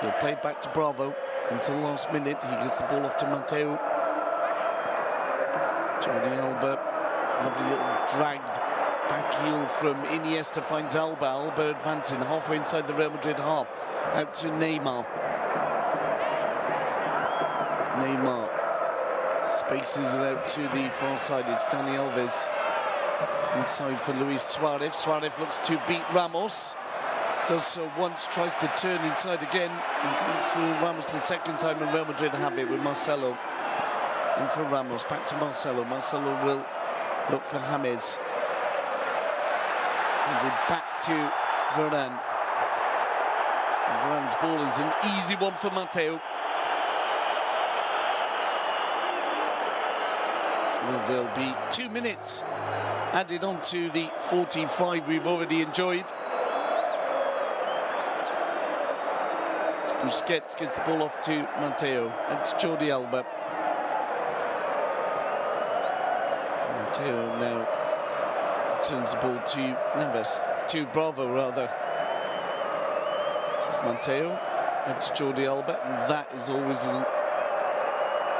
He'll play it back to Bravo until the last minute. He gets the ball off to Mateo. Jordi Alba. Lovely little dragged back heel from Iniesta, finds Alba. Alba advancing halfway inside the Real Madrid half. Out to Neymar. Neymar spaces it out to the far side. It's Dani Alves. Inside for Luis Suarez. Suarez looks to beat Ramos. Does so once, tries to turn inside again. And for Ramos the second time, and Real Madrid have it with Marcelo. And for Ramos, back to Marcelo. Marcelo will look for James. And back to Varane. And Varane's ball is an easy one for Mateo. Well, there'll be 2 minutes added on to the 45 we've already enjoyed. Busquets gets the ball off to Mateo. It's Jordi Alba. Mateo now turns the ball to Neves, to Bravo rather. This is Mateo, and to Jordi Alba, and that is always an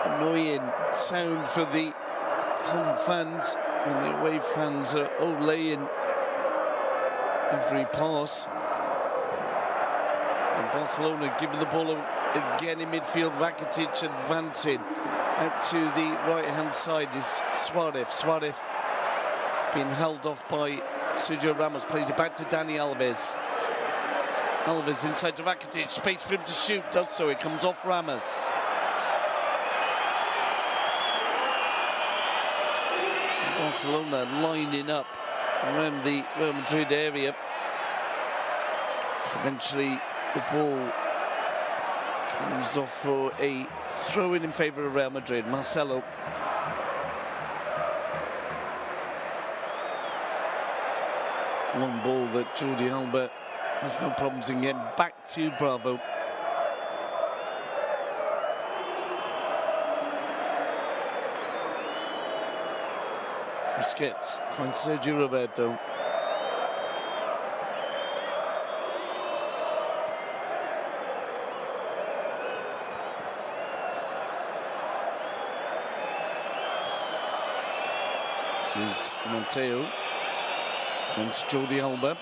annoying sound for the home fans, and the away fans are olaying every pass. And Barcelona giving the ball again in midfield. Rakitic advancing out to the right-hand side is Suarez. Suarez being held off by Sergio Ramos. Plays it back to Dani Alves. Alves inside to Rakitic. Space for him to shoot. Does so. It comes off Ramos. And Barcelona lining up around the Real Madrid area. It's eventually the ball comes off for a throw-in in favour of Real Madrid. Marcelo. Long ball that Jordi Alba has no problems in getting back to Bravo. Busquets finds Sergio Roberto. Is Mateo and Jordi Alba.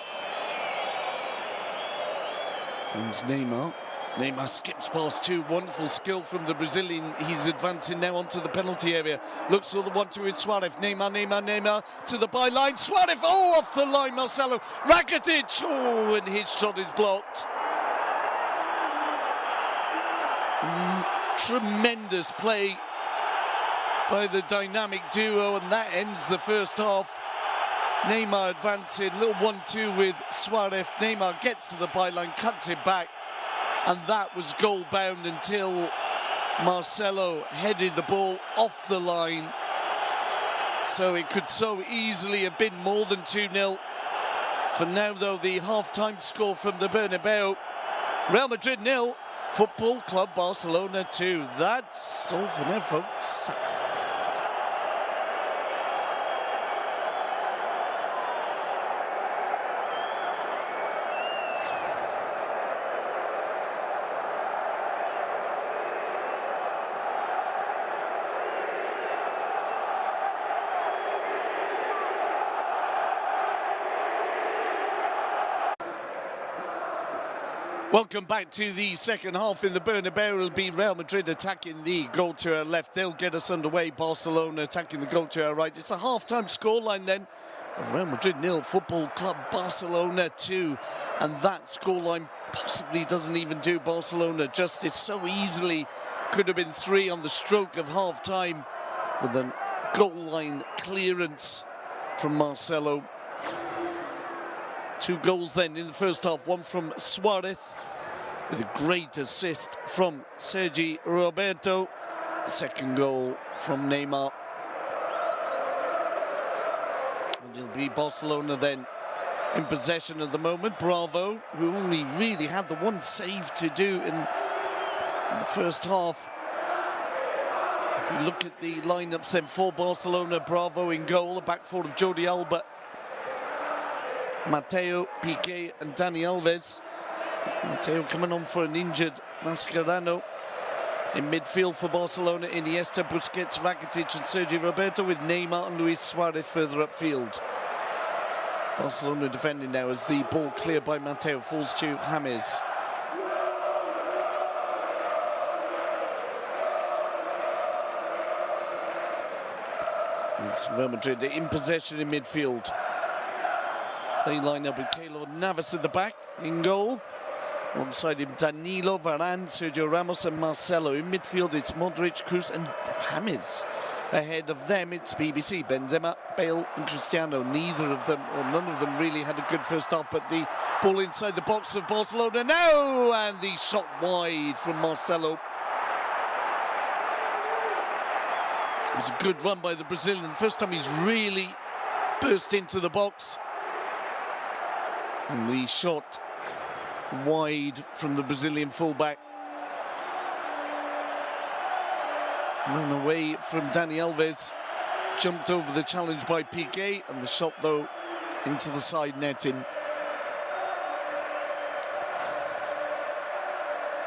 And Neymar. Neymar skips past two. Wonderful skill from the Brazilian. He's advancing now onto the penalty area. Looks for the 1-2 with Suarez. Neymar to the byline. Suarez, oh, off the line, Marcelo. Rakitic, oh, and his shot is blocked. Tremendous play by the dynamic duo, and that ends the first half. Neymar advancing, little 1-2 with Suarez. Neymar gets to the byline, cuts it back, and that was goal bound until Marcelo headed the ball off the line. So it could so easily have been more than 2-0. For now, though, the half-time score from the Bernabeu: Real Madrid 0, Football Club Barcelona 2. That's all for now, folks. Welcome back to the second half in the Bernabeu. It'll be Real Madrid attacking the goal to our left. They'll get us underway. Barcelona attacking the goal to our right. It's a half-time scoreline then of Real Madrid 0, Football Club Barcelona 2. And that scoreline possibly doesn't even do Barcelona justice. So easily could have been 3 on the stroke of half-time with a goal line clearance from Marcelo. 2 goals then in the first half, one from Suarez with a great assist from Sergi Roberto. The second goal from Neymar. And it'll be Barcelona then in possession at the moment. Bravo, who only really had the one save to do in the first half. If we look at the lineups then for Barcelona, Bravo in goal, a back four of Jordi Alba, Mateo, Piqué and Dani Alves. Mateo coming on for an injured Mascherano. In midfield for Barcelona, Iniesta, Busquets, Rakitic and Sergi Roberto, with Neymar and Luis Suarez further upfield. Barcelona defending now as the ball cleared by Mateo falls to James. It's Real Madrid in possession in midfield. They line up with Keylor Navas at the back, in goal. Alongside him, Danilo, Varane, Sergio Ramos and Marcelo. In midfield, it's Modric, Kroos and James. Ahead of them, it's BBC, Benzema, Bale and Cristiano. Neither of them, or none of them, really had a good first half, but the ball inside the box of Barcelona now! And the shot wide from Marcelo. It was a good run by the Brazilian. First time he's really burst into the box. And the shot wide from the Brazilian fullback. Run away from Dani Alves. Jumped over the challenge by Piqué. And the shot, though, into the side netting.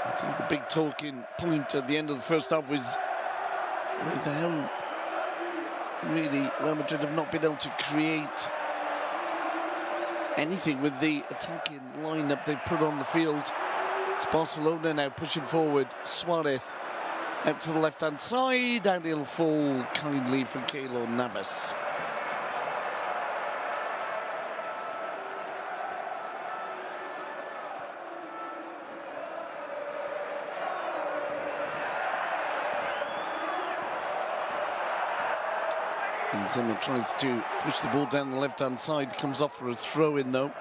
I think the big talking point at the end of the first half was how really Real Madrid have not been able to create anything with the attacking lineup they put on the field. It's Barcelona now pushing forward. Suarez out to the left-hand side, and he'll fall kindly for Keylor Navas. Benzema tries to push the ball down the left-hand side, comes off for a throw-in though,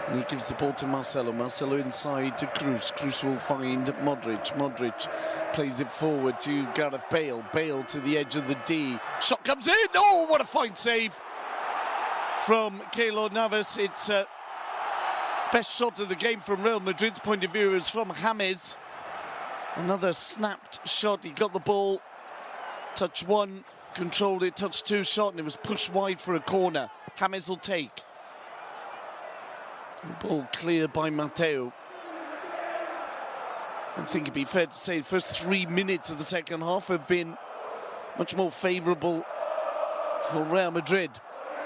and he gives the ball to Marcelo. Marcelo inside to Kroos. Kroos will find Modric. Modric plays it forward to Gareth Bale. Bale to the edge of the D. Shot comes in. Oh, what a fine save from Keylor Navas. It's best shot of the game from Real Madrid's point of view is from James. Another snapped shot. He got the ball. Touch one. Controlled it, touch two, shot, and it was pushed wide for a corner. James will take. The ball cleared by Mateo. I think it'd be fair to say the first 3 minutes of the second half have been much more favourable for Real Madrid.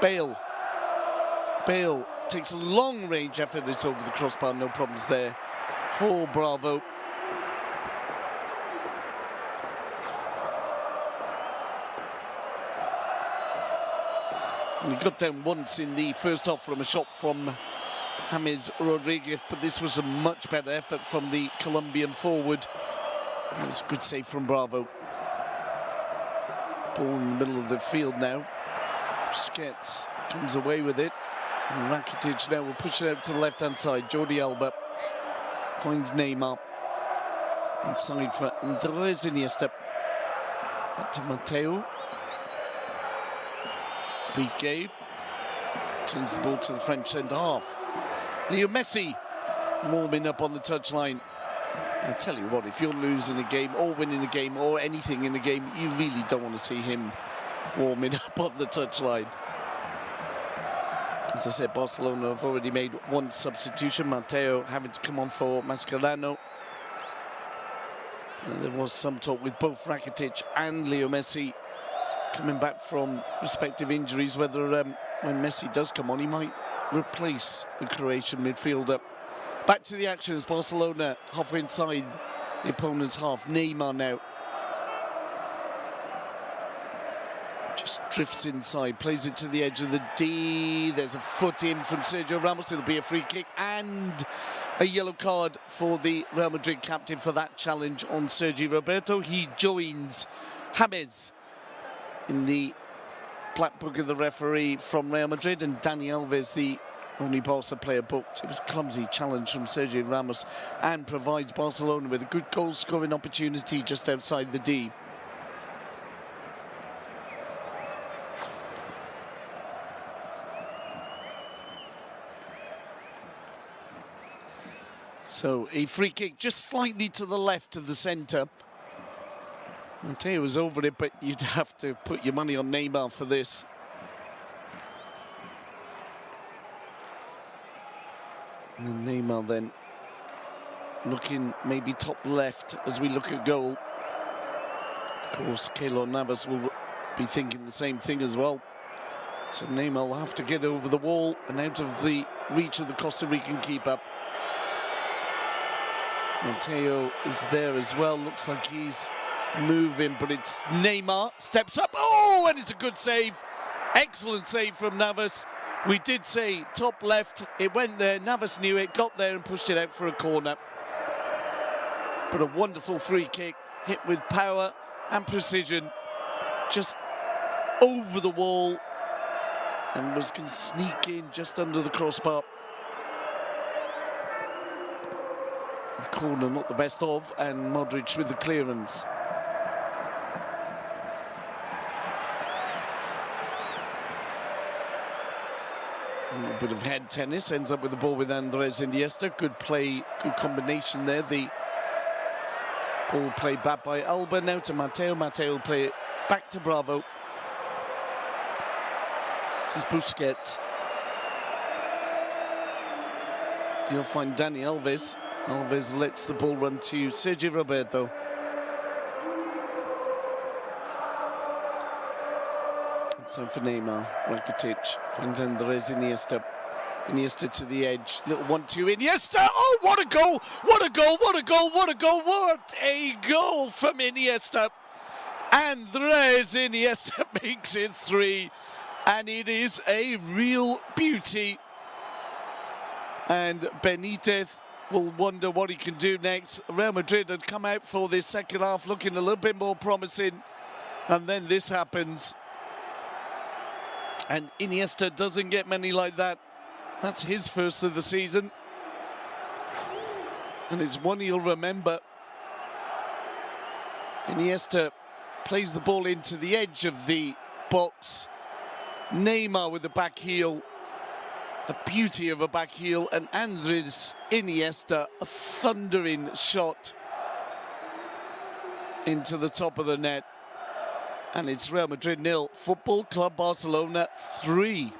Bale takes a long-range effort. It's over the crossbar, no problems there for Bravo. And he got down once in the first half from a shot from James Rodriguez, but this was a much better effort from the Colombian forward. That was a good save from Bravo. Ball in the middle of the field now. Busquets comes away with it. And Rakitic now will push it out to the left-hand side. Jordi Alba finds Neymar. Inside for Andres Iniesta. Back to Mateo. Piqué turns the ball to the French centre-half. Leo Messi warming up on the touchline. I tell you what, if you're losing a game or winning a game or anything in a game, you really don't want to see him warming up on the touchline. As I said, Barcelona have already made one substitution. Mateo having to come on for Mascherano. And there was some talk with both Rakitic and Leo Messi coming back from respective injuries, whether when Messi does come on, he might replace the Croatian midfielder. Back to the action as Barcelona halfway inside the opponent's half. Neymar now just drifts inside, plays it to the edge of the D. There's a foot in from Sergio Ramos. It'll be a free kick and a yellow card for the Real Madrid captain for that challenge on Sergi Roberto. He joins James in the black book of the referee from Real Madrid, and Dani Alves, the only Barca player booked. It was a clumsy challenge from Sergio Ramos and provides Barcelona with a good goal-scoring opportunity just outside the D. So a free kick just slightly to the left of the centre. Mateo was over it, but you'd have to put your money on Neymar for this. And Neymar then looking maybe top left as we look at goal. Of course, Keylor Navas will be thinking the same thing as well. So Neymar will have to get over the wall and out of the reach of the Costa Rican keeper. Mateo is there as well. Looks like he's moving, but it's Neymar, steps up, oh, and it's a good save. Excellent save from Navas. We did say top left, it went there, Navas knew it, got there and pushed it out for a corner. But a wonderful free kick, hit with power and precision, just over the wall, and was going to sneak in just under the crossbar. The corner not the best of, and Modric with the clearance. A little bit of head tennis, ends up with the ball with Andres Iniesta. Good play, good combination there. The ball played back by Alba, now to Mateo. Mateo will play it back to Bravo. This is Busquets. You'll find Dani Alves. Alves lets the ball run to Sergio Roberto. So for Neymar, Rakitic finds Andres Iniesta. Iniesta to the edge, little 1-2, Iniesta, oh, what a goal, what a goal, what a goal, what a goal, what a goal from Iniesta. Andres Iniesta makes it 3, and it is a real beauty. And Benitez will wonder what he can do next. Real Madrid had come out for this second half looking a little bit more promising, and then this happens. And Iniesta doesn't get many like that. That's his first of the season. And it's one he'll remember. Iniesta plays the ball into the edge of the box. Neymar with the back heel. The beauty of a back heel. And Andres Iniesta, a thundering shot into the top of the net. And it's Real Madrid 0, Football Club Barcelona 3.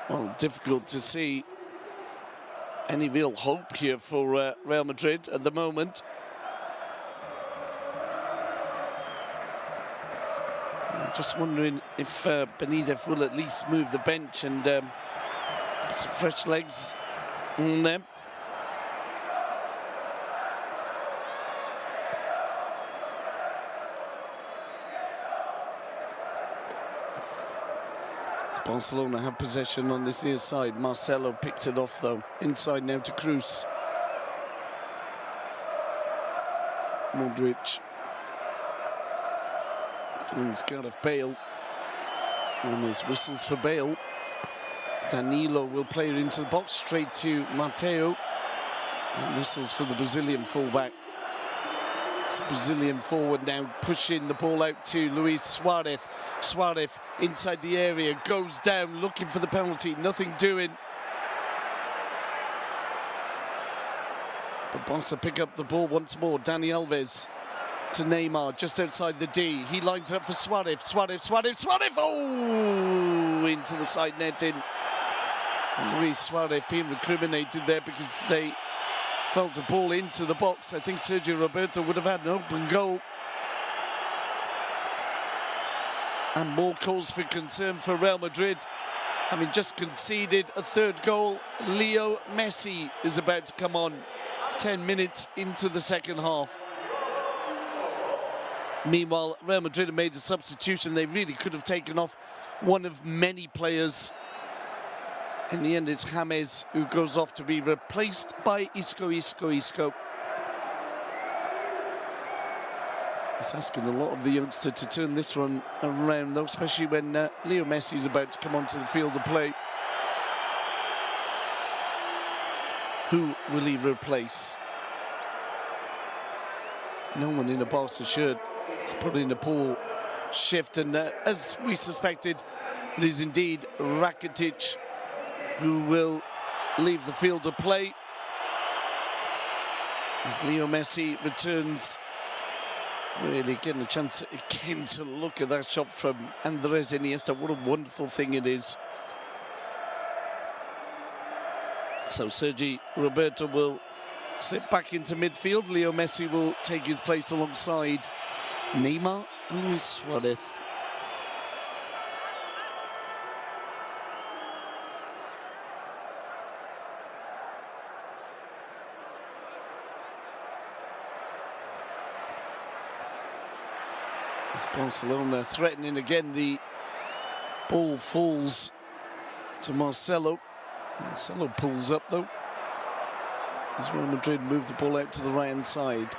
Well, difficult to see any real hope here for Real Madrid at the moment. I'm just wondering if Benitez will at least move the bench and some fresh legs on them. As Barcelona have possession on this near side. Marcelo picked it off though. Inside now to Cruz. Modric. Finds Gareth Bale. And there's whistles for Bale. Danilo will play it into the box, straight to Mateo. And whistles for the Brazilian fullback. It's a Brazilian forward now pushing the ball out to Luis Suarez. Suarez inside the area, goes down looking for the penalty, nothing doing. But Barca pick up the ball once more. Dani Alves to Neymar, just outside the D. He lines up for Suarez. Suarez. Oh, into the side netting. And Luis Suarez being recriminated there because they felt a ball into the box. I think Sergio Roberto would have had an open goal. And more cause for concern for Real Madrid. Having just conceded a third goal, Leo Messi is about to come on 10 minutes into the second half. Meanwhile, Real Madrid have made a substitution. They really could have taken off one of many players. In the end, it's James who goes off to be replaced by Isco. It's asking a lot of the youngster to turn this one around, though, especially when Leo Messi is about to come onto the field of play. Who will he replace? No one in a Barca shirt. He's put in a poor shift, and as we suspected, it is indeed Rakitic who will leave the field of play as Leo Messi returns. Really getting a chance again to look at that shot from Andres Iniesta. What a wonderful thing it is. So Sergi Roberto will slip back into midfield. Leo Messi will take his place alongside Neymar and Luis Suarez. It's Barcelona threatening again. The ball falls to Marcelo. Marcelo pulls up though. As Real Madrid move the ball out to the right-hand side.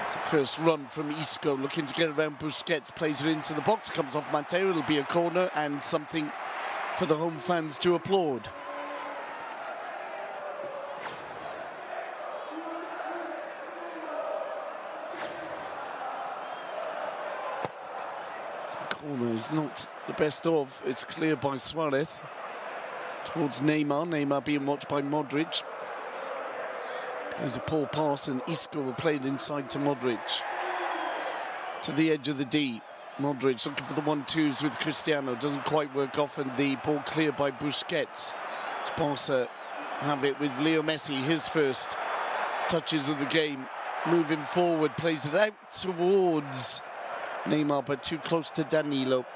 It's the first run from Isco, looking to get around Busquets, plays it into the box, comes off Mateo. It'll be a corner and something for the home fans to applaud. The corner is not the best of. It's cleared by Suarez towards Neymar. Neymar being watched by Modric. There's a poor pass and Isco will play it inside to Modric. To the edge of the D. Modric looking for the 1-2s with Cristiano. Doesn't quite work off and the ball cleared by Busquets. Barca have it with Leo Messi. His first touches of the game. Moving forward, plays it out towards Neymar, but too close to Danilo.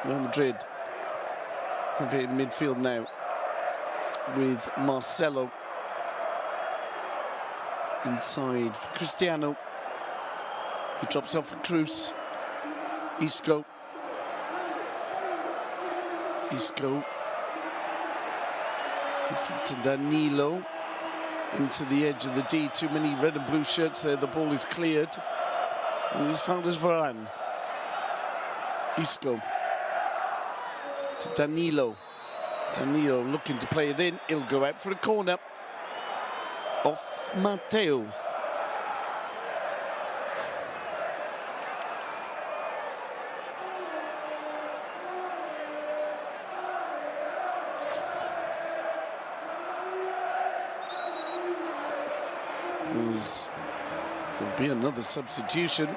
Real Madrid have it in midfield now with Marcelo inside for Cristiano. He drops off for Cruz. Isco. Isco gives it to Danilo. Into the edge of the D. Too many red and blue shirts there. The ball is cleared. And he's found as Varane. Isco. To Danilo. Danilo looking to play it in. He'll go out for a corner. Off Mateo. There'll be another substitution.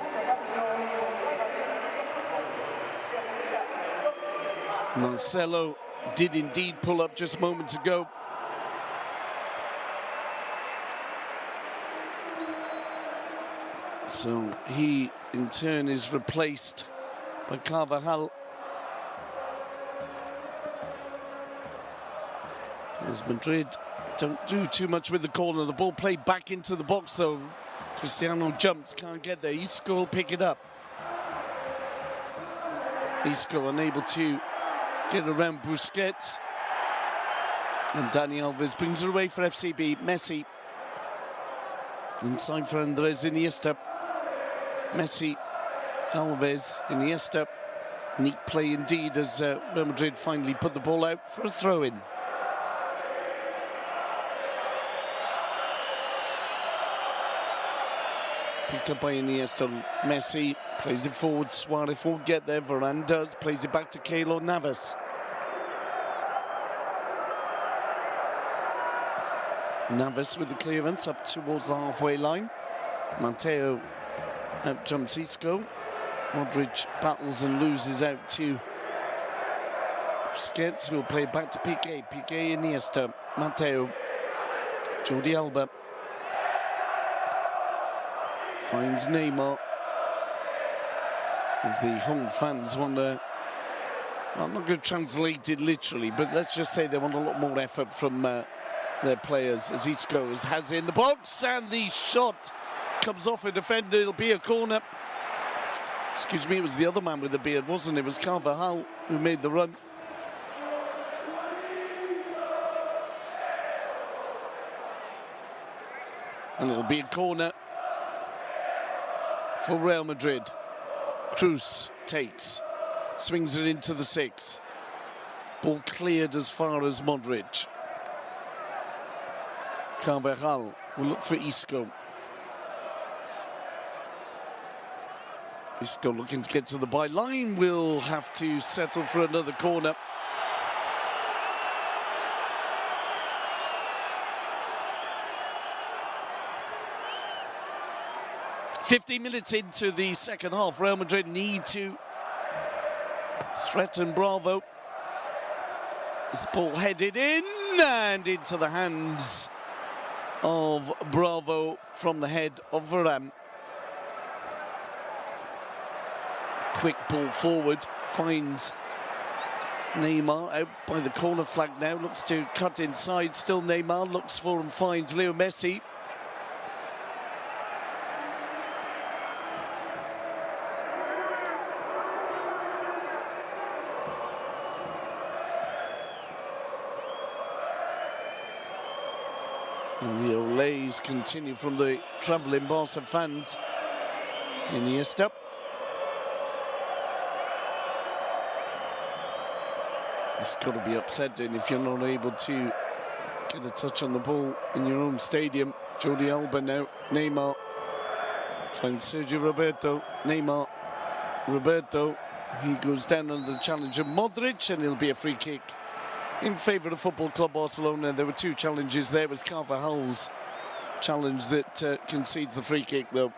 Marcelo did indeed pull up just moments ago. So he, in turn, is replaced by Carvajal. As Madrid don't do too much with the corner. The ball played back into the box, though. Cristiano jumps, can't get there. Isco will pick it up. Isco unable to get around Busquets. And Dani Alves brings it away for FCB. Messi. Inside for Andres Iniesta. Messi. Alves. Iniesta. Neat play indeed as Real Madrid finally put the ball out for a throw-in. Picked up by Iniesta. Messi plays it forward. Suarez won't get there. Varane does. Plays it back to Keylor Navas. Navas with the clearance up towards the halfway line. Mateo out jumps Isco. Modric battles and loses out to Busquets. Will play back to Piqué. Piqué, Iniesta. Mateo. Jordi Alba. Finds Neymar. As the home fans want to... I'm not going to translate it literally, but let's just say they want a lot more effort from their players. As Isco has in the box, and the shot comes off a defender. It'll be a corner. Excuse me, it was the other man with the beard, wasn't it? It was Carvajal who made the run. And it'll be a corner for Real Madrid. Cruz takes, swings it into the 6. Ball cleared as far as Modric. Carvajal will look for Isco. Isco looking to get to the byline, will have to settle for another corner. "15 minutes into the second half, Real Madrid need to threaten Bravo. As the ball headed in and into the hands of Bravo from the head of Varane. Quick ball forward, finds Neymar out by the corner flag now, looks to cut inside, still Neymar, looks for and finds Leo Messi. And the olays continue from the travelling Barca fans. Iniesta. It's got to be upsetting if you're not able to get a touch on the ball in your own stadium. Jordi Alba now. Neymar. Finds Sergio Roberto. Neymar. Roberto. He goes down under the challenge of Modric, and it'll be a free kick in favour of Football Club Barcelona. There were two challenges. There was Carvajal's challenge that concedes the free kick, though.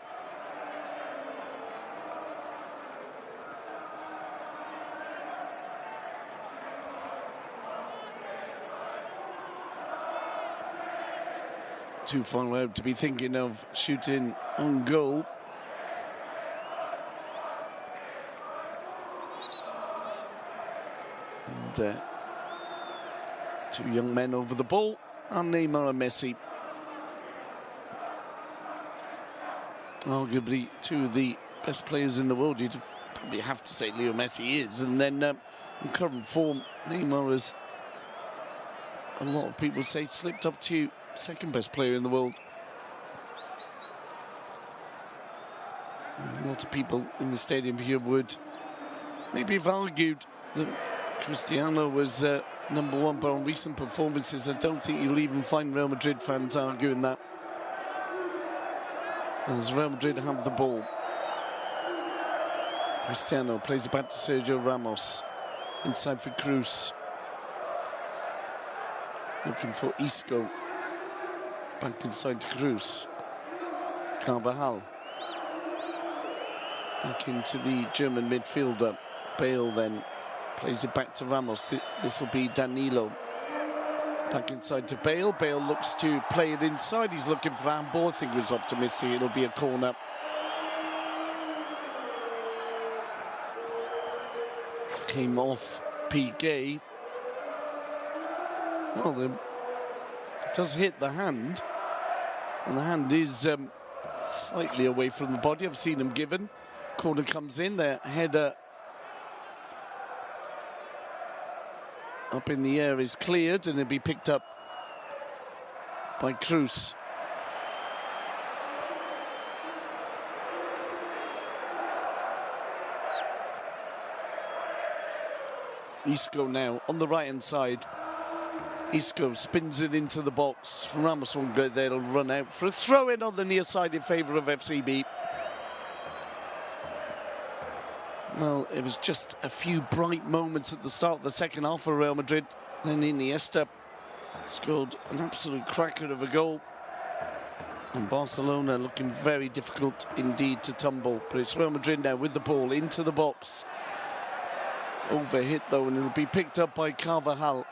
Too far out to be thinking of shooting on goal. And two young men over the ball, and Neymar and Messi. Arguably two of the best players in the world. You'd probably have to say Leo Messi is. And then in current form, Neymar has, a lot of people say, slipped up to second best player in the world. And a lot of people in the stadium here would maybe have argued that Cristiano was number one, but on recent performances, I don't think you'll even find Real Madrid fans arguing that. As Real Madrid have the ball. Cristiano plays it back to Sergio Ramos. Inside for Cruz. Looking for Isco. Back inside to Cruz. Carvajal. Back into the German midfielder. Bale then plays it back to Ramos. This will be Danilo. Back inside to Bale. Bale looks to play it inside. He's looking for handball. I think he was optimistic it'll be a corner. Came off Piqué. Well, it does hit the hand. And the hand is slightly away from the body. I've seen him given. Corner comes in. The header up in the air is cleared, and it'll be picked up by Cruz. Isco now on the right hand side. Isco spins it into the box. Ramos won't go there, it'll run out for a throw in on the near side in favour of FCB. Well, it was just a few bright moments at the start of the second half for Real Madrid. Then Iniesta scored an absolute cracker of a goal. And Barcelona looking very difficult indeed to tumble. But it's Real Madrid now with the ball into the box. Overhit though, and it'll be picked up by Carvajal.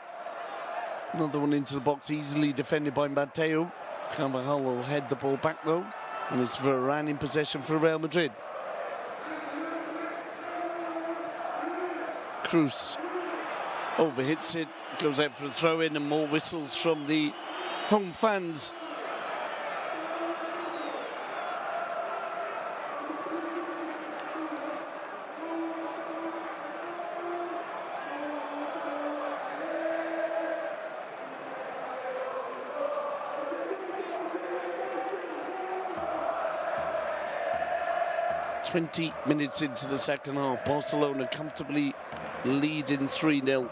Another one into the box, easily defended by Mateo. Carvajal will head the ball back though. And it's Varane in possession for Real Madrid. Cruz overhits it, goes out for a throw-in, and more whistles from the home fans. "20 minutes into the second half, Barcelona comfortably leading 3-0.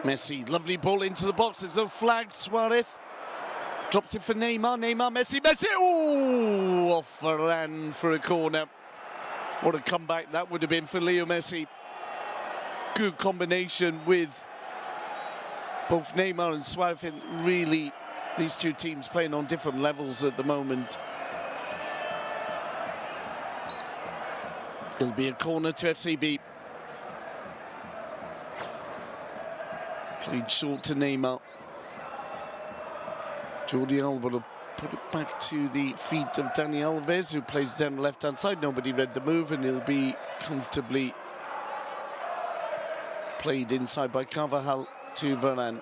Messi, lovely ball into the box. There's no flag. Suarez drops it for Neymar. Neymar, Messi, Messi. Oh, off Varane for a corner. What a comeback that would have been for Leo Messi. Good combination with both Neymar and Suarez. Really, these two teams playing on different levels at the moment. It'll be a corner to FCB. Played short to Neymar. Jordi Alba will put it back to the feet of Dani Alves, who plays down the left-hand side. Nobody read the move, and he'll be comfortably played inside by Carvajal to Varane.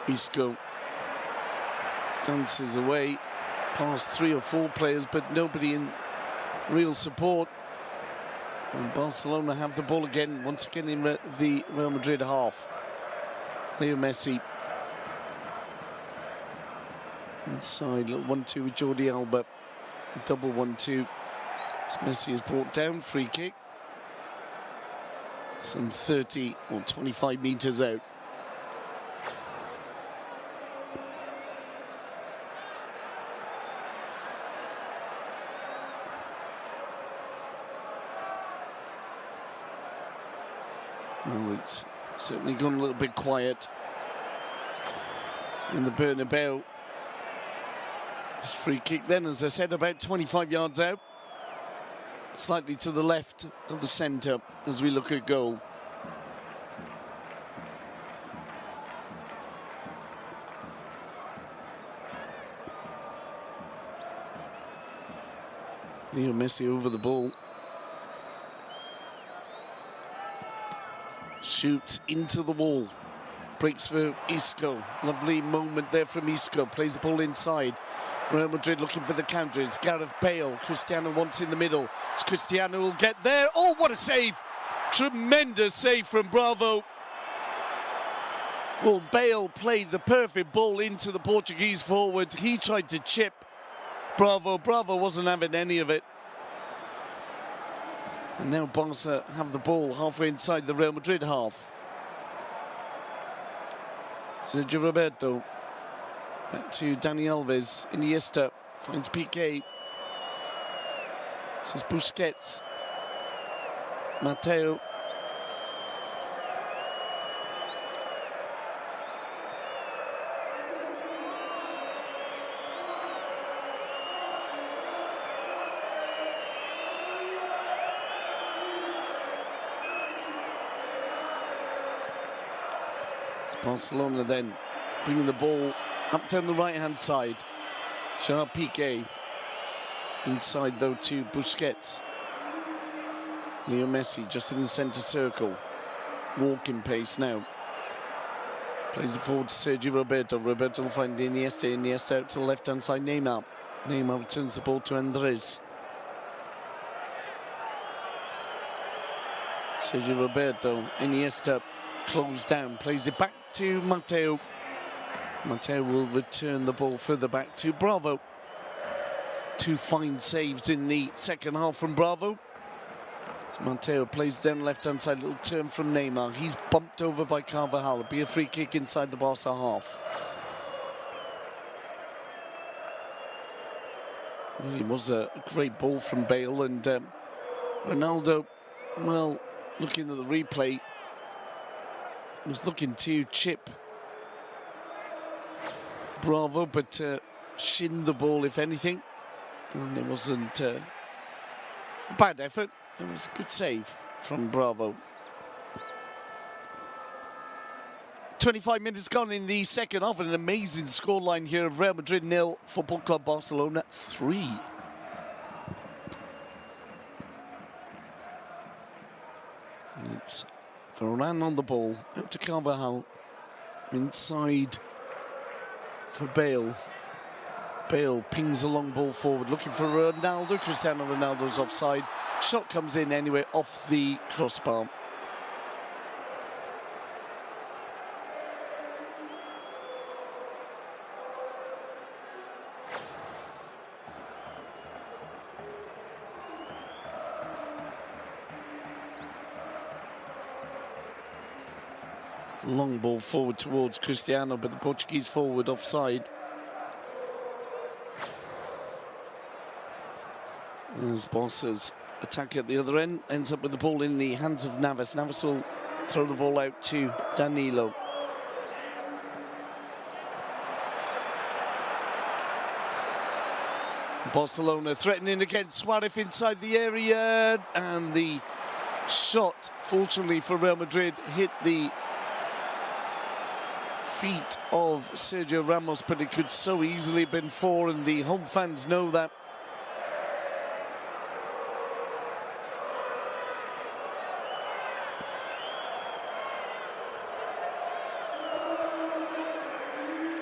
Isco dances away past 3 or 4 players, but nobody in real support. And Barcelona have the ball again, once again in the Real Madrid half. Leo Messi. Inside, little 1-2 with Jordi Alba. Double 1-2. As Messi is brought down, free kick. Some 30 or 25 metres out. Well, it's certainly gone a little bit quiet in the Bernabeu. This free kick then, as I said, about 25 yards out. Slightly to the left of the centre as we look at goal. Leo Messi over the ball. Shoots into the wall. Breaks for Isco. Lovely moment there from Isco. Plays the ball inside. Real Madrid looking for the counter. It's Gareth Bale. Cristiano wants in the middle. It's Cristiano will get there. Oh, what a save! Tremendous save from Bravo. Well, Bale played the perfect ball into the Portuguese forward. He tried to chip Bravo. Bravo wasn't having any of it. And now Barca have the ball halfway inside the Real Madrid half. Sergio Roberto. Back to Dani Alves. Iniesta finds Piqué. This is Busquets. Mateo. It's Barcelona then bringing the ball up down the right-hand side. Gerard Piqué. Inside, though, to Busquets. Leo Messi just in the centre circle. Walking pace now. Plays it forward to Sergio Roberto. Roberto will find Iniesta. Iniesta out to the left-hand side. Neymar. Neymar returns the ball to Andres. Sergio Roberto. Iniesta closed down. Plays it back to Mateo. Mateo will return the ball further back to Bravo. 2 fine saves in the second half from Bravo. So Mateo plays down left-hand side, little turn from Neymar. He's bumped over by Carvajal. It'll be a free kick inside the Barca half. Well, it was a great ball from Bale, and Ronaldo, well, looking at the replay, was looking to chip Bravo, but shinned the ball, if anything. And it wasn't a bad effort. It was a good save from Bravo. 25 minutes gone in the second half, and an amazing scoreline here of Real Madrid 0, Football Club Barcelona 3. And it's Varane on the ball, out to Carvajal, inside for Bale. Bale pings a long ball forward, looking for Ronaldo. Cristiano Ronaldo's offside. Shot comes in anyway, off the crossbar. Long ball forward towards Cristiano, but the Portuguese forward offside. As Barca's attack at the other end ends up with the ball in the hands of Navas. Navas will throw the ball out to Danilo. Barcelona threatening against Suarez inside the area, and the shot, fortunately for Real Madrid, hit the feet of Sergio Ramos, but it could so easily have been 4, and the home fans know that.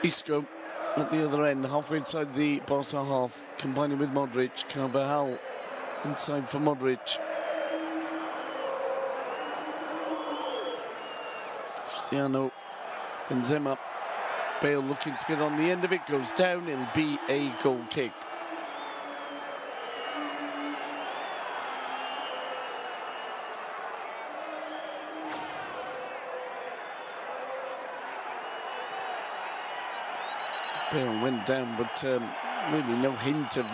Isco at the other end, halfway inside the Barca half, combining with Modric. Carvajal inside for Modric. Cristiano, Benzema, Bale looking to get on the end of it, goes down, it'll be a goal kick. Bale went down, but really no hint of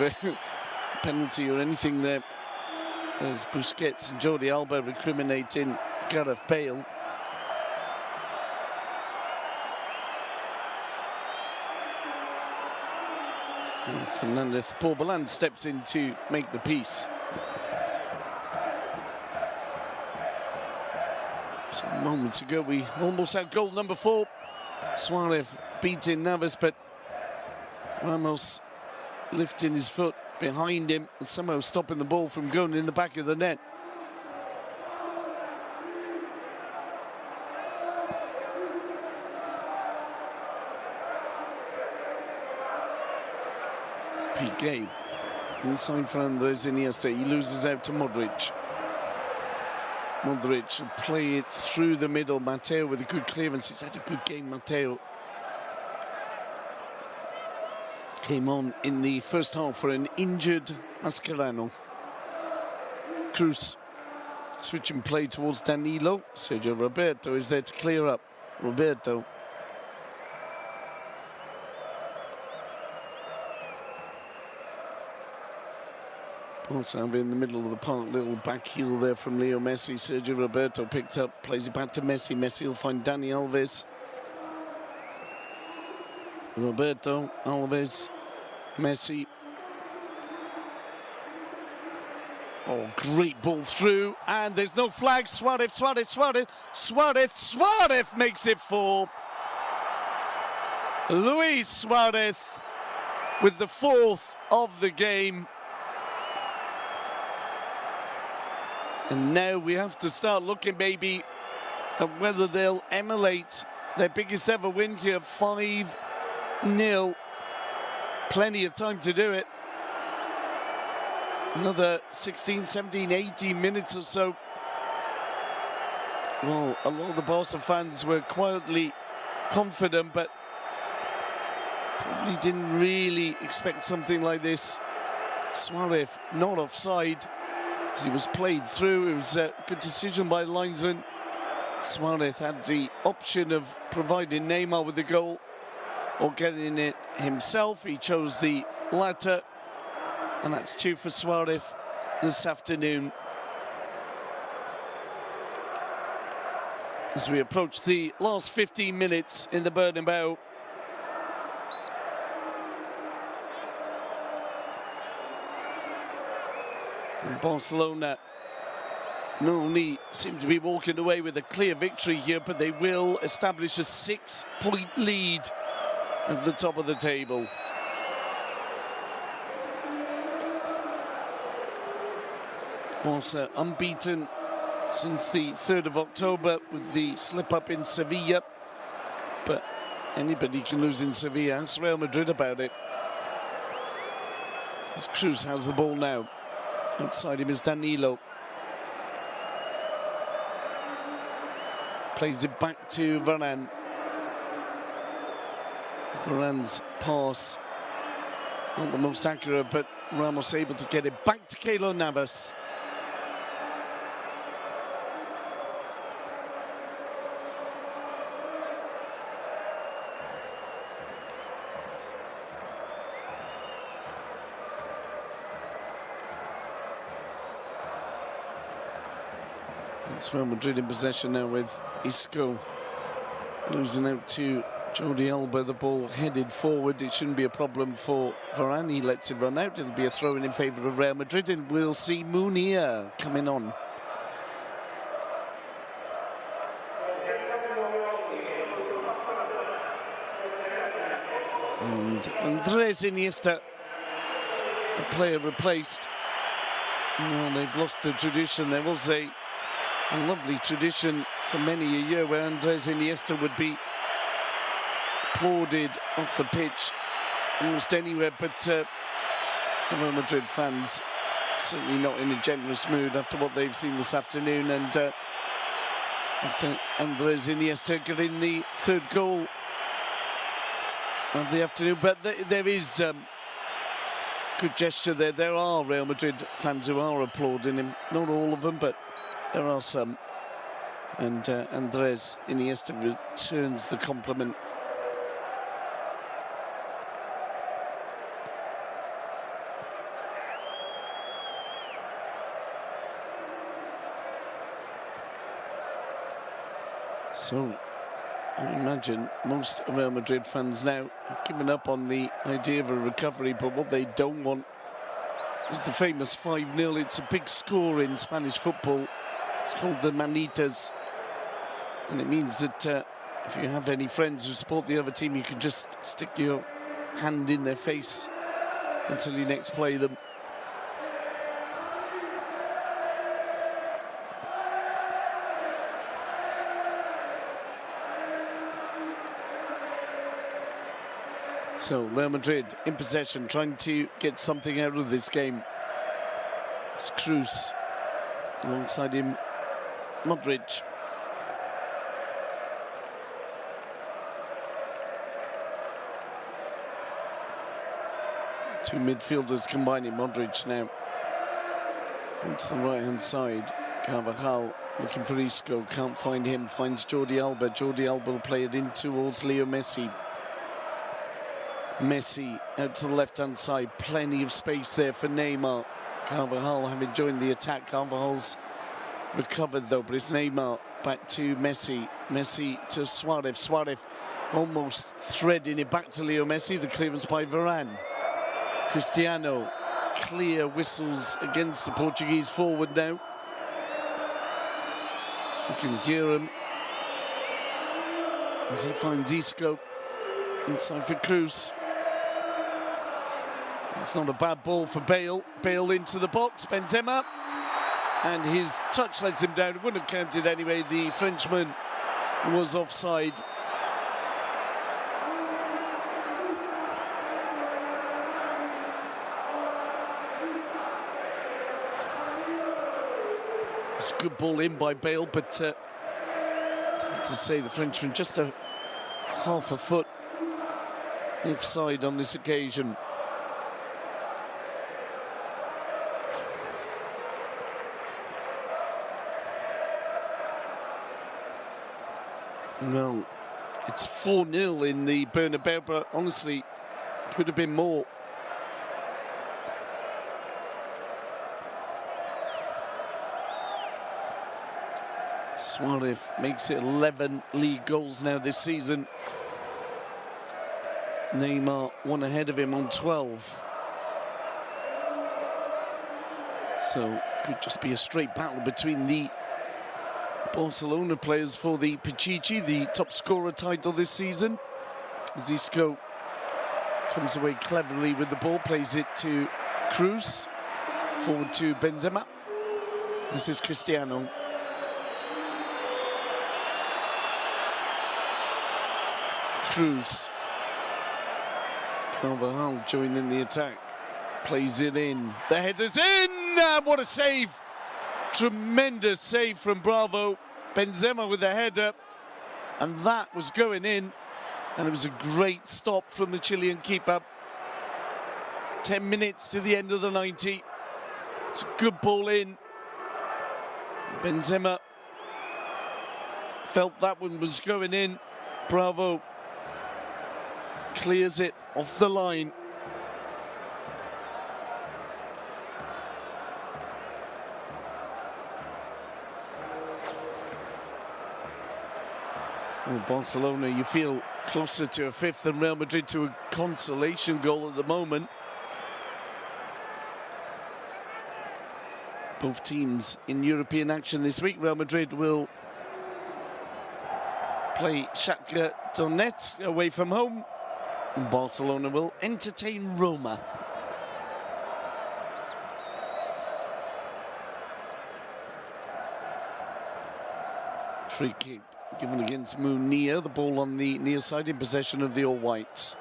penalty or anything there, as Busquets and Jordi Alba recriminating Gareth Bale. And Fernandez Porbalan steps in to make the peace. So moments ago we almost had goal number 4. Suarez beating Navas, but Ramos lifting his foot behind him and somehow stopping the ball from going in the back of the net. Piqué inside for Andres Iniesta. He loses out to Modric. Modric will play it through the middle. Mateo with a good clearance. He's had a good game, Mateo. Came on in the first half for an injured Mascherano. Cruz switching play towards Danilo. Sergio Roberto is there to clear up. Roberto. Balsam in the middle of the park, little back heel there from Leo Messi. Sergio Roberto picked up, plays it back to Messi. Messi will find Dani Alves. Roberto, Alves, Messi. Oh, great ball through, and there's no flag. Suarez makes it 4. Luis Suarez with the 4th of the game. And now we have to start looking maybe at whether they'll emulate their biggest ever win here, 5-0. Plenty of time to do it. Another 16, 17, 18 minutes or so. Well, a lot of the Barca fans were quietly confident, but probably didn't really expect something like this. Suarez not offside. He was played through. It was a good decision by the linesman. Suarez had the option of providing Neymar with the goal or getting it himself. He chose the latter, and that's 2 for Suarez this afternoon. As we approach the last 15 minutes in the Bernabeu. And Barcelona not only seem to be walking away with a clear victory here, but they will establish a 6-point lead at the top of the table. Barca unbeaten since the 3rd of October with the slip-up in Sevilla. But anybody can lose in Sevilla. Ask Real Madrid about it. As Cruz has the ball now. Outside him is Danilo. Plays it back to Varane. Varane's pass, not the most accurate, but Ramos able to get it back to Keylor Navas. It's Real Madrid in possession now with Isco losing out to Jordi Alba. The ball headed forward. It shouldn't be a problem for Varane. He lets it run out. It'll be a throw-in favour of Real Madrid, and we'll see Munir coming on. And Andres Iniesta, a player replaced. Well, they've lost the tradition. There was a lovely tradition for many a year where Andres Iniesta would be applauded off the pitch almost anywhere, but Real Madrid fans certainly not in a generous mood after what they've seen this afternoon, and after Andres Iniesta getting the third goal of the afternoon. But there is good gesture there. There are Real Madrid fans who are applauding him. Not all of them, but there are some. And Andres Iniesta returns the compliment. So, I imagine most Real Madrid fans now have given up on the idea of a recovery, but what they don't want is the famous 5-0. It's a big score in Spanish football. It's called the Manitas. And it means that if you have any friends who support the other team, you can just stick your hand in their face until you next play them. So Real Madrid in possession, trying to get something out of this game. It's Cruz, alongside him, Modric. Two midfielders combining. Modric now into the right-hand side. Carvajal looking for Isco, can't find him, finds Jordi Alba. Jordi Alba will play it in towards Leo Messi. Messi out to the left-hand side, plenty of space there for Neymar. Carvajal having joined the attack. Carvajal's recovered though, but it's Neymar back to Messi. Messi to Suarez. Suarez almost threading it back to Leo Messi. The clearance by Varane. Cristiano, clear whistles against the Portuguese forward now. You can hear him as he finds Isco inside for Cruz. It's not a bad ball for Bale. Bale into the box, Benzema. And his touch lets him down. It wouldn't have counted anyway. The Frenchman was offside. It's a good ball in by Bale, but I have to say the Frenchman just a half a foot offside on this occasion. Well, it's 4-0 in the Bernabeu, but honestly, could have been more. Suarez makes it 11 league goals now this season. Neymar one ahead of him on 12. So could just be a straight battle between the Barcelona players for the Pichichi, the top scorer title this season. Isco comes away cleverly with the ball, plays it to Cruz, forward to Benzema. This is Cristiano. Cruz. Carvajal joining the attack, plays it in. The header's in, and what a save! Tremendous save from Bravo. Benzema with the header, and that was going in, and it was a great stop from the Chilean keeper. 10 minutes to the end of the 90. It's a good ball in. Benzema felt that one was going in. Bravo clears it off the line. Well, Barcelona, you feel closer to a fifth than Real Madrid to a consolation goal at the moment. Both teams in European action this week. Real Madrid will play Shakhtar Donetsk away from home. And Barcelona will entertain Roma. Free kick given against Munir. The ball on the near side in possession of the All Whites.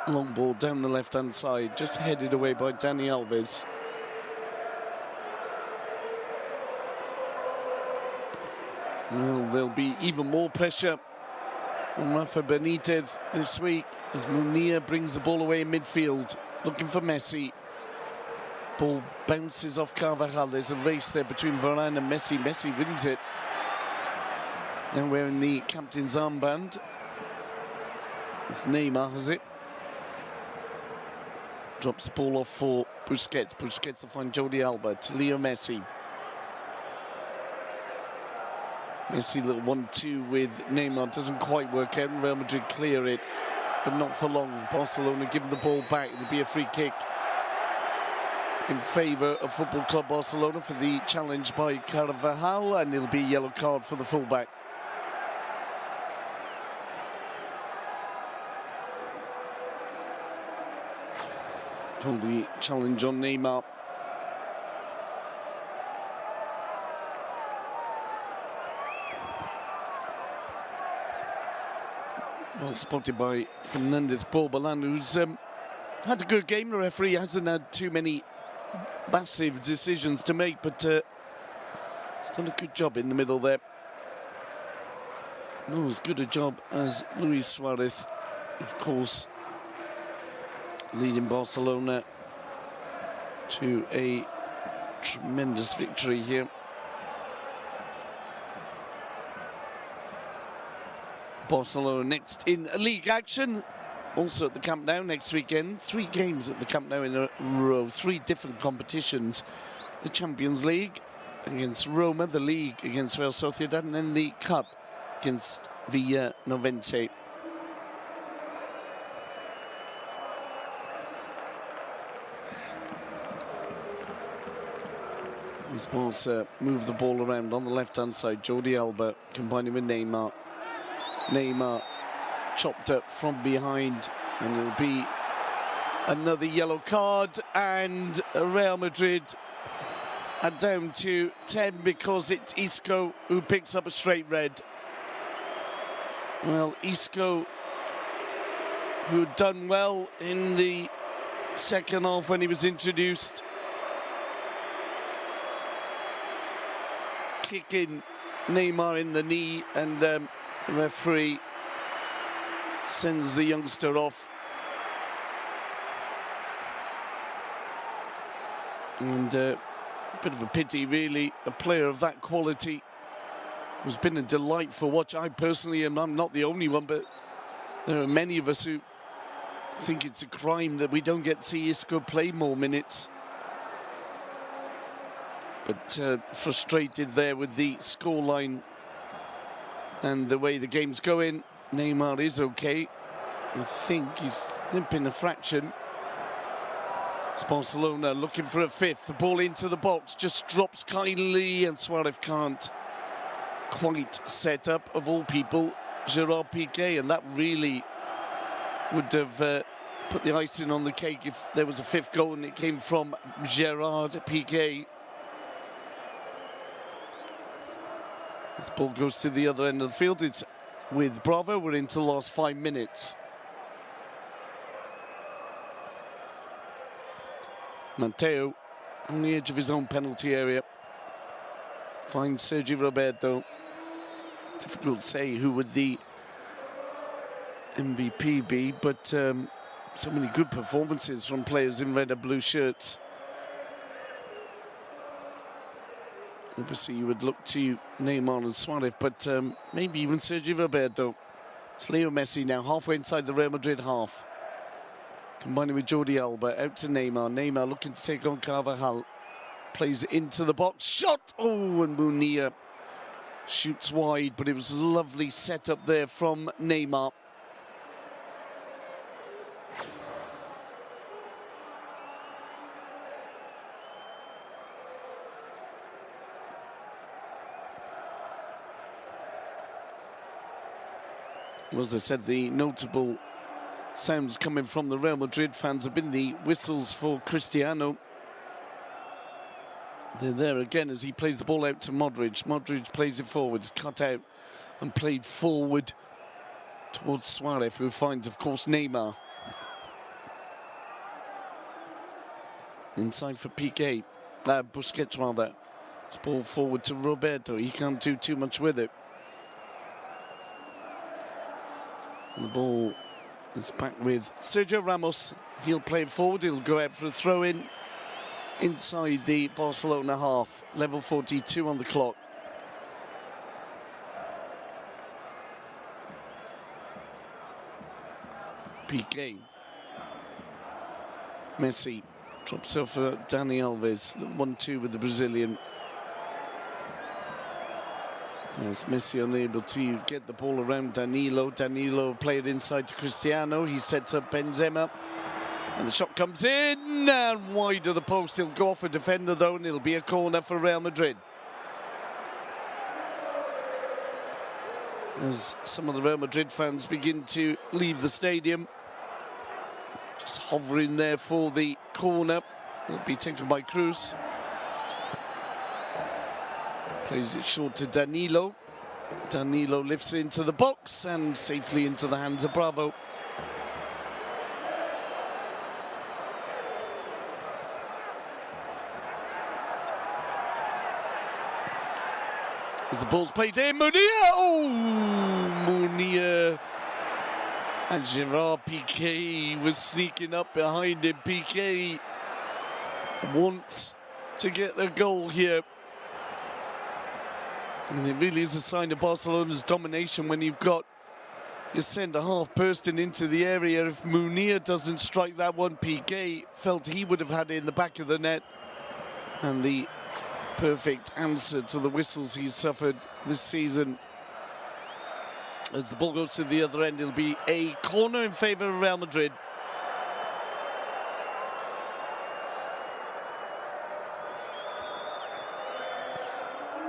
Long ball down the left-hand side, just headed away by Dani Alves. Well, there'll be even more pressure on Rafa Benitez this week as Munir brings the ball away in midfield, looking for Messi. Ball bounces off Carvajal. There's a race there between Varane and Messi. Messi wins it. Now wearing the captain's armband. It's Neymar has it. Drops the ball off for Busquets. Busquets to find Jordi Alba to Leo Messi. Messi little 1-2 with Neymar, doesn't quite work out. Real Madrid clear it, but not for long. Barcelona giving the ball back. It'll be a free kick in favour of Football Club Barcelona for the challenge by Carvajal, and it'll be a yellow card for the fullback. For the challenge on Neymar. Well spotted by Fernandez Borbalán, who's had a good game. The referee hasn't had too many massive decisions to make, but he's done a good job in the middle there. Not as good a job as Luis Suarez, of course, leading Barcelona to a tremendous victory here. Barcelona next in league action, also at the Camp Nou next weekend. 3 games at the Camp Nou in a row, 3 different competitions. The Champions League against Roma, the league against Real Sociedad, and then the Cup against Villarnovente. These balls move the ball around on the left-hand side. Jordi Alba combining with Neymar. Neymar chopped up from behind, and there'll be another yellow card, and Real Madrid are down to 10 because it's Isco who picks up a straight red. Well, Isco, who had done well in the second half when he was introduced, kicking Neymar in the knee, and the referee sends the youngster off. And a bit of a pity, really. A player of that quality has been a delightful watch. I personally am, I'm not the only one, but there are many of us who think it's a crime that we don't get to see Isco play more minutes. But frustrated there with the scoreline and the way the game's going. Neymar is okay. I think he's limping a fraction. It's Barcelona looking for a 5th. The ball into the box, just drops kindly, and Suarez can't quite set up, of all people, Gerard Piqué, and that really would have put the icing on the cake if there was a 5th goal and it came from Gerard Piqué. This ball goes to the other end of the field. It's with Bravo. We're into the last 5 minutes. Mateo on the edge of his own penalty area finds Sergi Roberto. Difficult to say who would the MVP be, but so many good performances from players in red and blue shirts. Obviously, you would look to Neymar and Suarez, but maybe even Sergi Roberto. It's Leo Messi now, halfway inside the Real Madrid half. Combining with Jordi Alba, out to Neymar. Neymar looking to take on Carvajal. Plays it into the box, shot! Oh, and Munir shoots wide, but it was a lovely setup there from Neymar. Well, as I said, the notable sounds coming from the Real Madrid fans have been the whistles for Cristiano. They're there again as he plays the ball out to Modric. Modric plays it forwards, cut out and played forward towards Suarez, who finds, of course, Neymar. Inside for Piqué, Busquets rather. It's ball forward to Roberto. He can't do too much with it. And the ball is back with Sergio Ramos. He'll play it forward. He'll go out for a throw-in inside the Barcelona half. Level 42 on the clock. Piqué. Messi drops off for Dani Alves. 1-2 with the Brazilian. As Messi unable to get the ball around Danilo. Danilo played inside to Cristiano. He sets up Benzema. And the shot comes in and wide of the post. He'll go off a defender though, and it'll be a corner for Real Madrid. As some of the Real Madrid fans begin to leave the stadium. Just hovering there for the corner. It'll be taken by Cruz. Plays it short to Danilo. Danilo lifts into the box and safely into the hands of Bravo. As the ball's played in, Munir! Oh, Munir! And Gerard Piqué was sneaking up behind him. Piqué wants to get the goal here. And it really is a sign of Barcelona's domination when you've got your centre-half bursting into the area. If Munir doesn't strike that one, Piqué felt he would have had it in the back of the net. And the perfect answer to the whistles he's suffered this season. As the ball goes to the other end, it'll be a corner in favour of Real Madrid.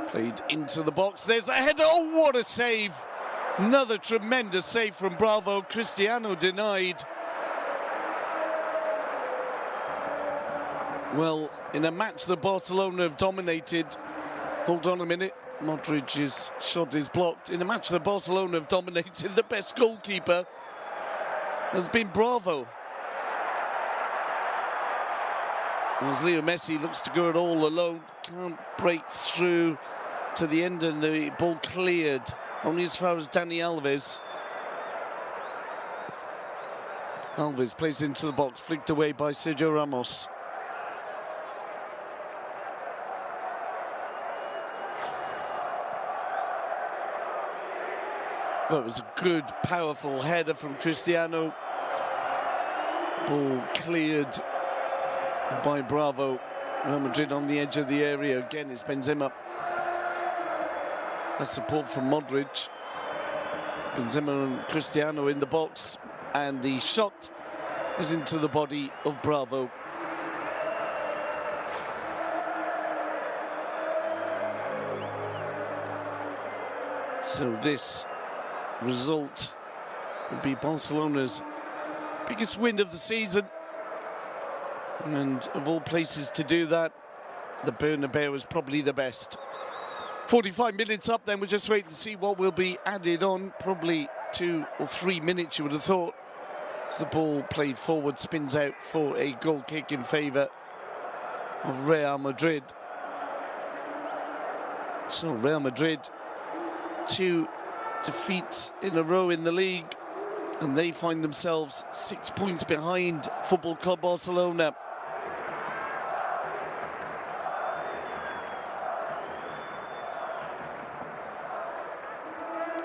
Played into the box. There's the header. Oh, what a save. Another tremendous save from Bravo. Cristiano denied. Well, in a match that Barcelona have dominated. Hold on a minute. Modric's shot is blocked. In a match that Barcelona have dominated, the best goalkeeper has been Bravo. As Leo Messi looks to go it all alone, can't break through to the end, and the ball cleared only as far as Dani Alves. Alves plays into the box, flicked away by Sergio Ramos. Well, it was a good, powerful header from Cristiano. Ball cleared by Bravo. Real Madrid on the edge of the area. Again, it's Benzema. That's support from Modric. Benzema and Cristiano in the box. And the shot is into the body of Bravo. So this result will be Barcelona's biggest win of the season. And of all places to do that, the Bernabeu is probably the best. 45 minutes up, then we'll just wait to see what will be added on. Probably 2 or 3 minutes, you would have thought. As the ball played forward, spins out for a goal kick in favour of Real Madrid. So Real Madrid, 2 defeats in a row in the league, and they find themselves 6 points behind Football Club Barcelona.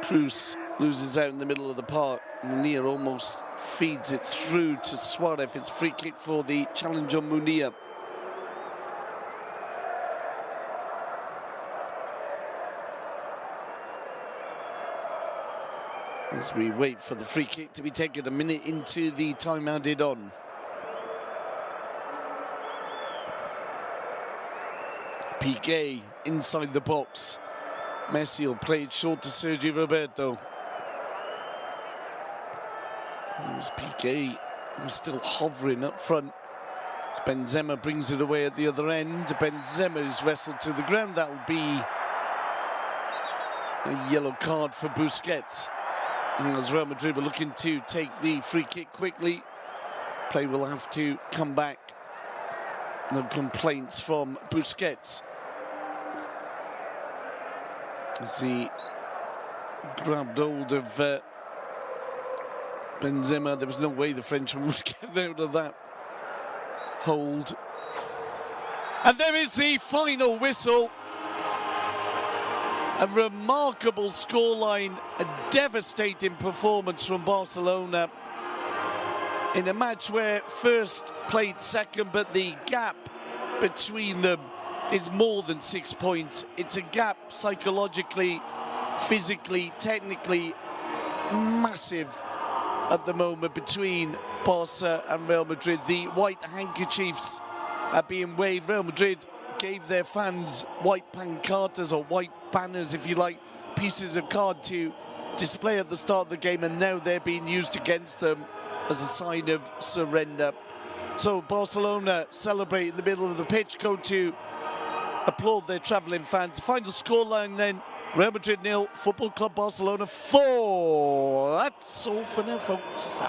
Cruz loses out in the middle of the park. Munir almost feeds it through to Suarez. It's a free kick for the challenge on Munir. As we wait for the free kick to be taken a minute into the time added on. Piqué inside the box. Messi will play it short to Sergio Roberto. It was Piqué who's still hovering up front. As Benzema brings it away at the other end. Benzema is wrestled to the ground. That'll be a yellow card for Busquets. And as Real Madrid are looking to take the free kick quickly, play will have to come back. No complaints from Busquets. As he grabbed hold of Benzema, there was no way the Frenchman was getting out of that hold. And there is the final whistle. A remarkable scoreline, a devastating performance from Barcelona in a match where first played second, but the gap between them is more than 6 points. It's a gap psychologically, physically, technically massive at the moment between Barca and Real Madrid. The white handkerchiefs are being waved. Real Madrid gave their fans white pancartas, or white banners, if you like, pieces of card to display at the start of the game, and now they're being used against them as a sign of surrender. So Barcelona celebrate in the middle of the pitch, go to applaud their travelling fans. Final scoreline then, Real Madrid 0, Football Club Barcelona 4. That's all for now, folks.